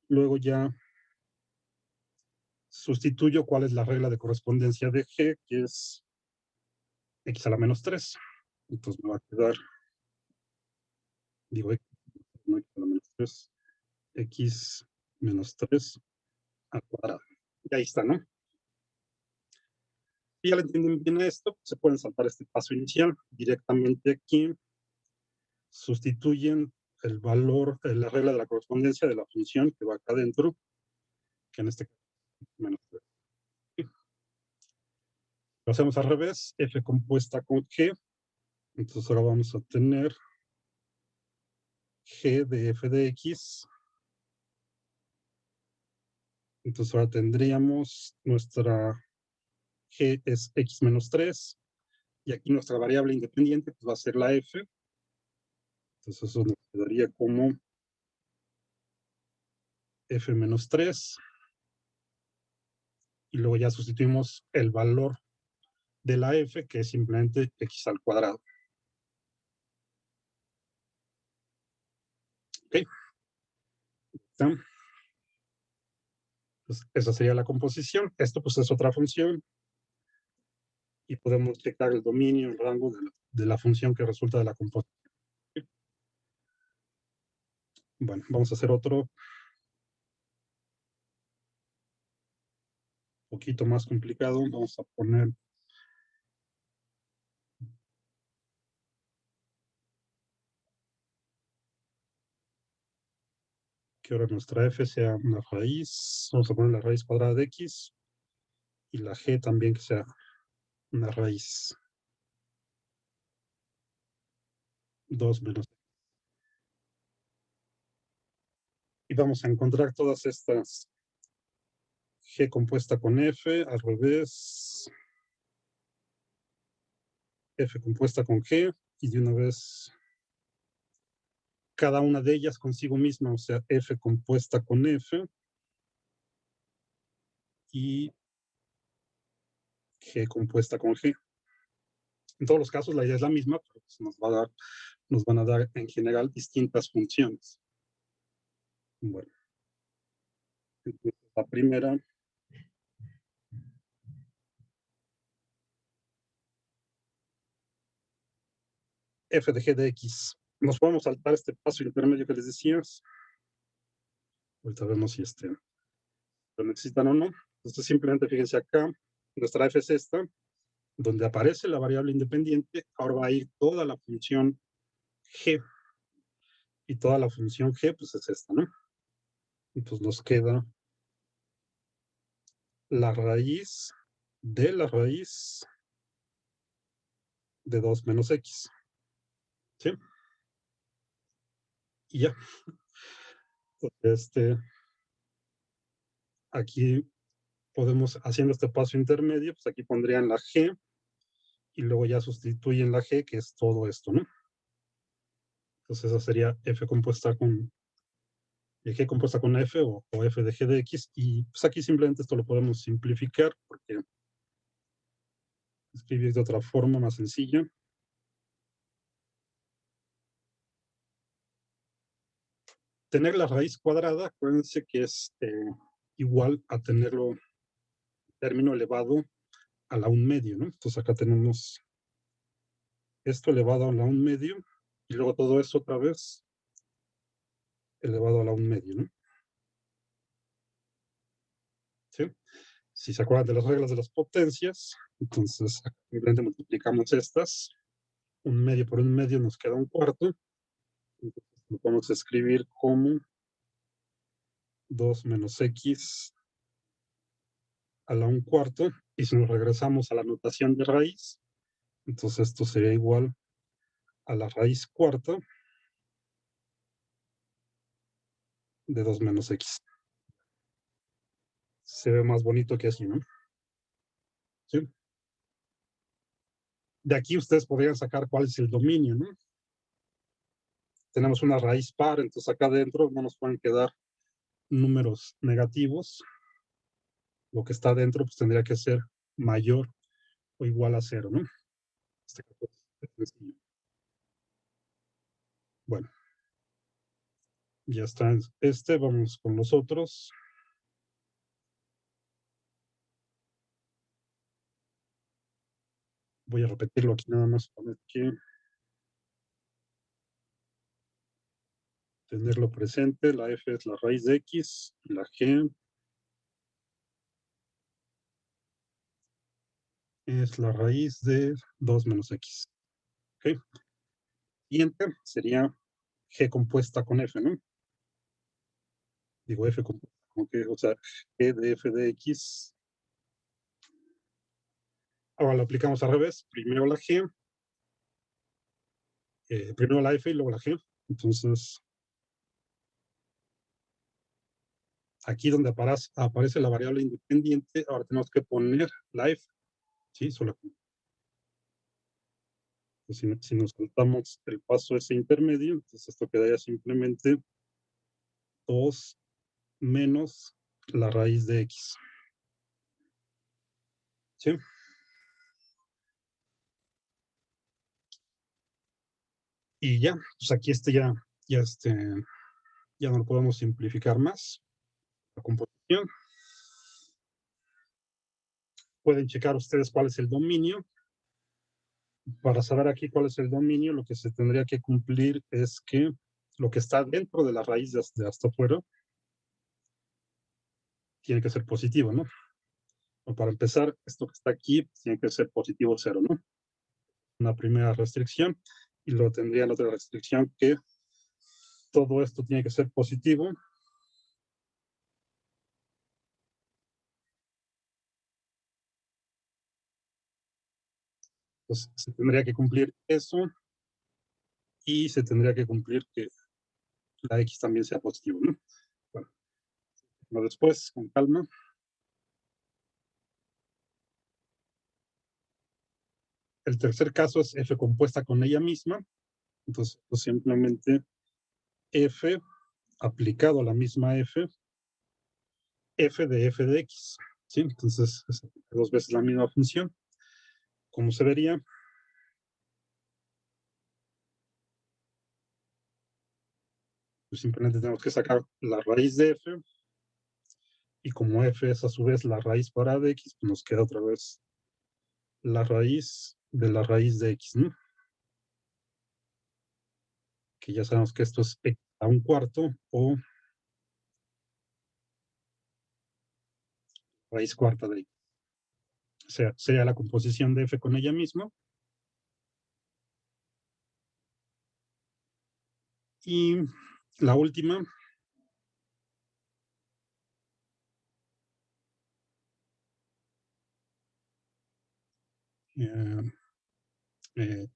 A: Luego ya sustituyo cuál es la regla de correspondencia de G, que es x a la menos 3. Entonces me va a quedar, digo, x, no, x a la menos 3, x menos 3 al cuadrado. Y ahí está, ¿no? Si ya le entienden bien a esto, se pueden saltar este paso inicial. Directamente aquí sustituyen el valor, la regla de la correspondencia de la función que va acá adentro, que en este caso es menos 3. Lo hacemos al revés, f compuesta con g. Entonces ahora vamos a tener g de f de x. Entonces ahora tendríamos nuestra g es x menos 3. Y aquí nuestra variable independiente pues, va a ser la f. Entonces eso nos quedaría como f menos 3. Y luego ya sustituimos el valor de la f, que es simplemente x al cuadrado. ¿Ok? Pues esa sería la composición. Esto pues es otra función. Y podemos checar el dominio, el rango de la función que resulta de la composición. Bueno, vamos a hacer otro poquito más complicado. Vamos a poner que ahora nuestra f sea una raíz. Vamos a poner la raíz cuadrada de x. Y la g también que sea una raíz. 2 menos. Y vamos a encontrar todas estas g compuesta con f, al revés. F compuesta con g. Y de una vez cada una de ellas consigo misma, o sea, f compuesta con f y g compuesta con g. En todos los casos la idea es la misma, pero pues nos van a dar en general distintas funciones. Bueno, entonces la primera f de g de x. Nos podemos saltar este paso intermedio que les decía. Ahorita vemos si lo necesitan o no. Entonces simplemente fíjense acá, nuestra f es esta, donde aparece la variable independiente, ahora va a ir toda la función g. Y toda la función g, pues es esta, ¿no? Entonces nos queda la raíz de la raíz de 2 menos x. ¿Sí? Y ya. Aquí podemos, haciendo este paso intermedio, pues aquí pondrían la g y luego ya sustituyen la g, que es todo esto, ¿no? Entonces esa sería f compuesta con g compuesta con f o f de g de x. Y pues aquí simplemente esto lo podemos simplificar porque escribir de otra forma más sencilla. Tener la raíz cuadrada, acuérdense que es igual a tenerlo término elevado a la 1/2, ¿no? Entonces acá tenemos esto elevado a la 1/2 y luego todo eso otra vez elevado a la 1/2, ¿no? ¿Sí? Si se acuerdan de las reglas de las potencias, entonces simplemente multiplicamos estas. 1/2 por 1/2 nos queda 1/4. Entonces lo podemos escribir como 2 menos x a la 1/4. Y si nos regresamos a la notación de raíz, entonces esto sería igual a la raíz cuarta de 2 menos x. Se ve más bonito que así, ¿no? ¿Sí? De aquí ustedes podrían sacar cuál es el dominio, ¿no? Tenemos una raíz par, entonces acá adentro no nos pueden quedar números negativos. Lo que está adentro pues tendría que ser mayor o igual a 0, ¿no? Este caso es sencillo. Bueno, ya está vamos con los otros. Voy a repetirlo aquí nada más para que tenerlo presente. La f es la raíz de x y la g es la raíz de 2 menos x. ¿Ok? Siguiente sería g compuesta con f, ¿no? Digo f compuesta con g, o sea, g de f de x. Ahora lo aplicamos al revés. Primero la g, primero la f y luego la g. Entonces, aquí donde aparece la variable independiente, ahora tenemos que poner la f, ¿sí? Solo. Si nos saltamos el paso ese intermedio, entonces esto quedaría simplemente 2 menos la raíz de x. ¿Sí? Y ya, pues aquí ya no lo podemos simplificar más. La composición. Pueden checar ustedes cuál es el dominio. Para saber aquí cuál es el dominio, lo que se tendría que cumplir es que lo que está dentro de la raíz de hasta afuera tiene que ser positivo, ¿no? O para empezar, esto que está aquí pues, tiene que ser positivo 0, ¿no? Una primera restricción. Y luego tendría la otra restricción que todo esto tiene que ser positivo. Pues se tendría que cumplir eso y se tendría que cumplir que la x también sea positivo, ¿no? Bueno, después, con calma. El tercer caso es f compuesta con ella misma. Entonces, pues simplemente f aplicado a la misma f de x. ¿Sí? Entonces, es 2 veces la misma función. Como se vería, pues simplemente tenemos que sacar la raíz de f. Y como f es a su vez la raíz cuadrada de x, pues nos queda otra vez la raíz de la raíz de x, ¿no? Que ya sabemos que esto es x a un cuarto o raíz cuarta de x. O sea, sería la composición de f con ella misma. Y la última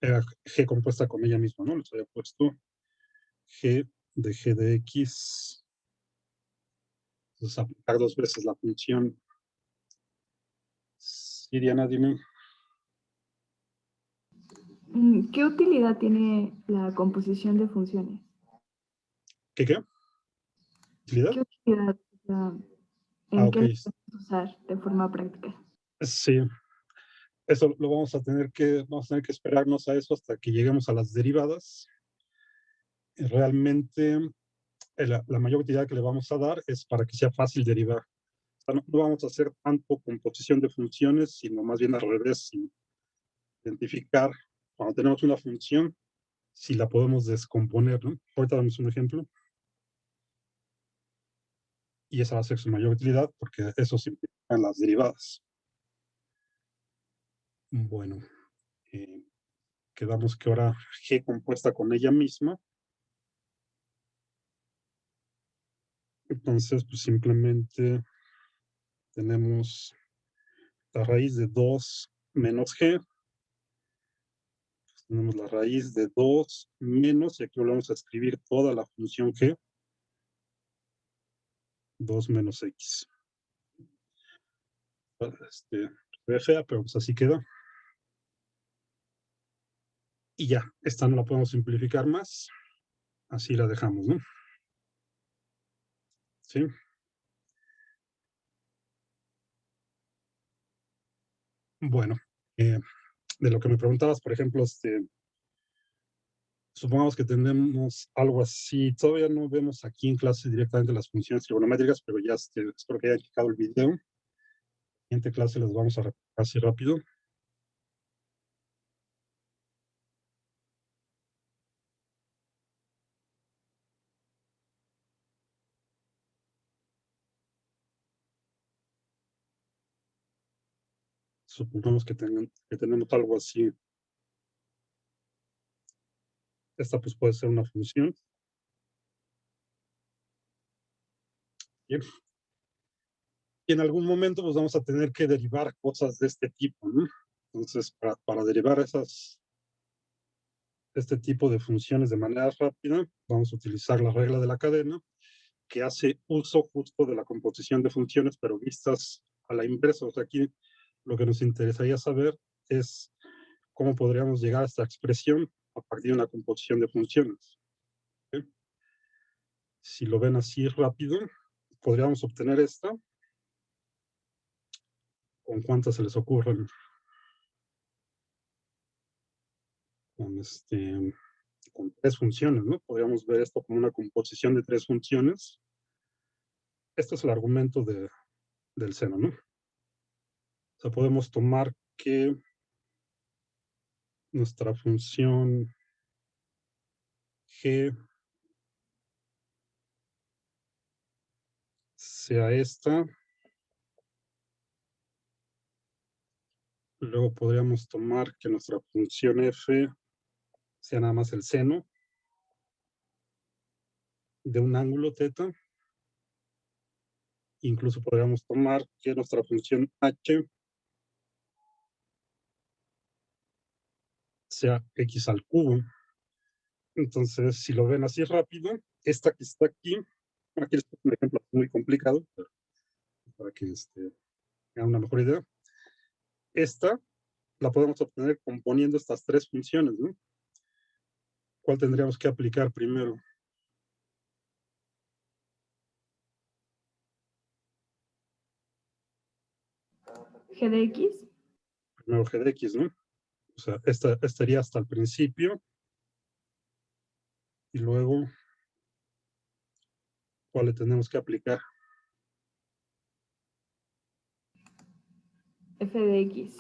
A: era g compuesta con ella misma, ¿no? Les había puesto g de x. Entonces, aplicar 2 veces la función. Sí, Diana, dime.
D: ¿Qué utilidad tiene la composición de funciones?
A: ¿Qué? ¿Utilidad?
D: ¿Qué utilidad? O sea, ¿en qué
A: Ok.
D: lo podemos usar de forma práctica?
A: Sí. Eso lo vamos a tener que esperarnos a eso hasta que lleguemos a las derivadas. Realmente, la mayor utilidad que le vamos a dar es para que sea fácil derivar. O sea, no vamos a hacer tanto composición de funciones, sino más bien al revés, identificar cuando tenemos una función, si la podemos descomponer, ¿no? Ahorita damos un ejemplo. Y esa va a ser su mayor utilidad, porque eso simplifica las derivadas. Bueno, quedamos que ahora g compuesta con ella misma. Entonces, pues simplemente tenemos la raíz de 2 menos g. Pues tenemos la raíz de 2 menos, y aquí volvemos a escribir toda la función g, 2 menos x. Se ve fea, pero pues así queda. Y ya, esta no la podemos simplificar más. Así la dejamos, ¿no? ¿Sí? Bueno, de lo que me preguntabas, por ejemplo, supongamos que tenemos algo así. Todavía no vemos aquí en clase directamente las funciones trigonométricas, pero ya espero que hayan checado el video. En la siguiente clase las vamos a repetir así rápido. Supongamos que tenemos algo así. Esta pues puede ser una función. Bien. Y en algún momento pues vamos a tener que derivar cosas de este tipo, ¿no? Entonces, para derivar este tipo de funciones de manera rápida, vamos a utilizar la regla de la cadena, que hace uso justo de la composición de funciones, pero vistas a la inversa. O sea, aquí lo que nos interesaría saber es cómo podríamos llegar a esta expresión a partir de una composición de funciones. ¿Sí? Si lo ven así rápido, podríamos obtener esta. ¿Con cuántas se les ocurren? Con 3 funciones, ¿no? Podríamos ver esto como una composición de 3 funciones. Este es el argumento del seno, ¿no? O sea, podemos tomar que nuestra función g sea esta. Luego podríamos tomar que nuestra función f sea nada más el seno de un ángulo θ. Incluso podríamos tomar que nuestra función h sea x al cubo. Entonces, si lo ven así rápido, esta que está aquí les pongo un ejemplo muy complicado, pero para que tengan una mejor idea. Esta la podemos obtener componiendo estas 3 funciones, ¿no? ¿Cuál tendríamos que aplicar primero?
D: G de X.
A: Primero g de x, ¿no? O sea, esta estaría hasta el principio. Y luego, ¿cuál le tenemos que aplicar?
D: F de X.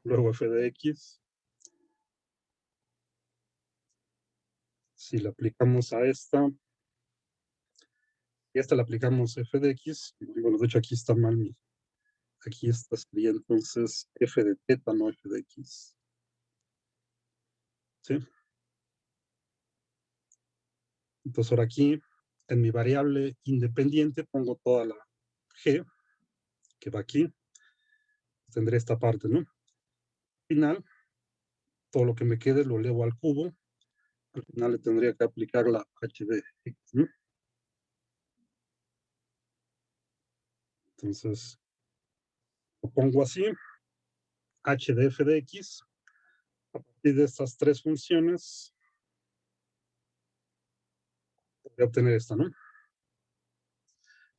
A: Luego f de x. Si le aplicamos a esta, y a esta le aplicamos f de x, y bueno, de hecho aquí está mal aquí está escrito entonces f de θ, no f de x. ¿Sí? Entonces ahora aquí, en mi variable independiente, pongo toda la g que va aquí. Tendré esta parte, ¿no? Al final, todo lo que me quede lo elevo al cubo. Al final le tendría que aplicar la h de x, ¿no? Entonces, lo pongo así, h de f de x, a partir de estas 3 funciones, voy a obtener esta, ¿no?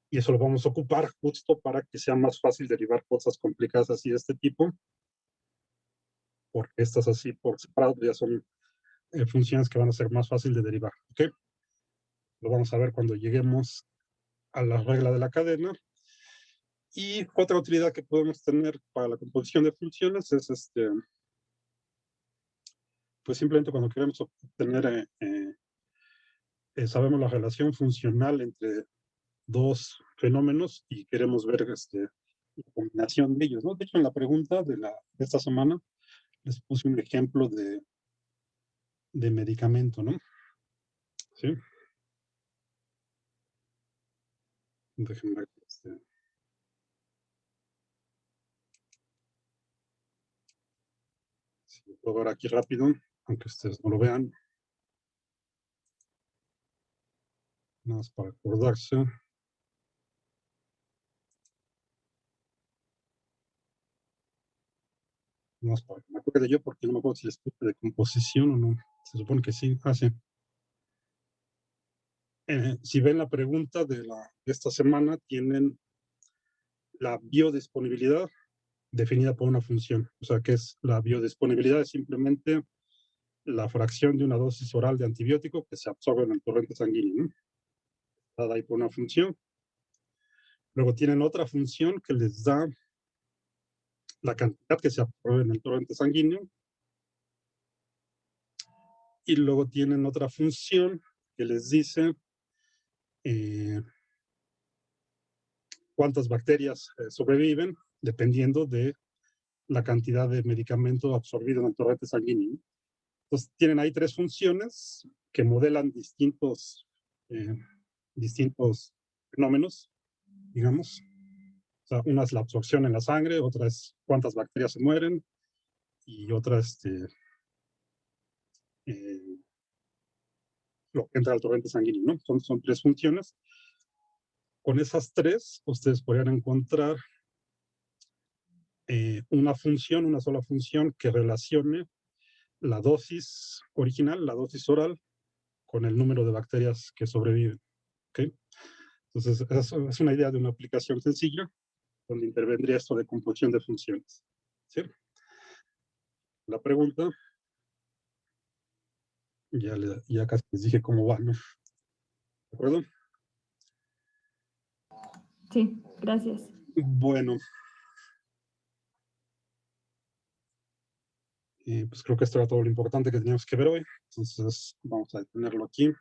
A: Y eso lo vamos a ocupar justo para que sea más fácil derivar cosas complicadas así de este tipo, porque estas así por separado ya son funciones que van a ser más fácil de derivar, ¿ok? Lo vamos a ver cuando lleguemos a la regla de la cadena. Y otra utilidad que podemos tener para la composición de funciones es pues simplemente cuando queremos obtener, sabemos la relación funcional entre 2 fenómenos y queremos ver la combinación de ellos, ¿no? De hecho, en la pregunta de esta semana les puse un ejemplo de medicamento, ¿no? ¿Sí? Déjenme ver. Si lo puedo ver aquí rápido, aunque ustedes no lo vean. Nada más para acordarse. Nada más para que me acuerde yo, porque no me acuerdo si les puse de composición o no. Se supone que sí. Ah, sí. Si ven la pregunta de esta semana, tienen la biodisponibilidad definida por una función. O sea, ¿qué es la biodisponibilidad? Es simplemente la fracción de una dosis oral de antibiótico que se absorbe en el torrente sanguíneo, ¿no? Dada ahí por una función. Luego tienen otra función que les da la cantidad que se absorbe en el torrente sanguíneo. Y luego tienen otra función que les dice cuántas bacterias sobreviven dependiendo de la cantidad de medicamento absorbido en el torrente sanguíneo, ¿no? Entonces, tienen ahí 3 funciones que modelan distintos fenómenos, digamos. O sea, una es la absorción en la sangre, otra es cuántas bacterias se mueren, y otra lo que entra al torrente sanguíneo, ¿no? Son 3 funciones. Con esas 3, ustedes podrían encontrar una sola función que relacione la dosis original, la dosis oral, con el número de bacterias que sobreviven. ¿Okay? Entonces, es una idea de una aplicación sencilla donde intervendría esto de composición de funciones. ¿Sí? La pregunta, ya casi les dije cómo va, ¿no? ¿De acuerdo?
D: Sí, gracias.
A: Bueno. Pues creo que esto era todo lo importante que teníamos que ver hoy. Entonces, vamos a detenerlo aquí.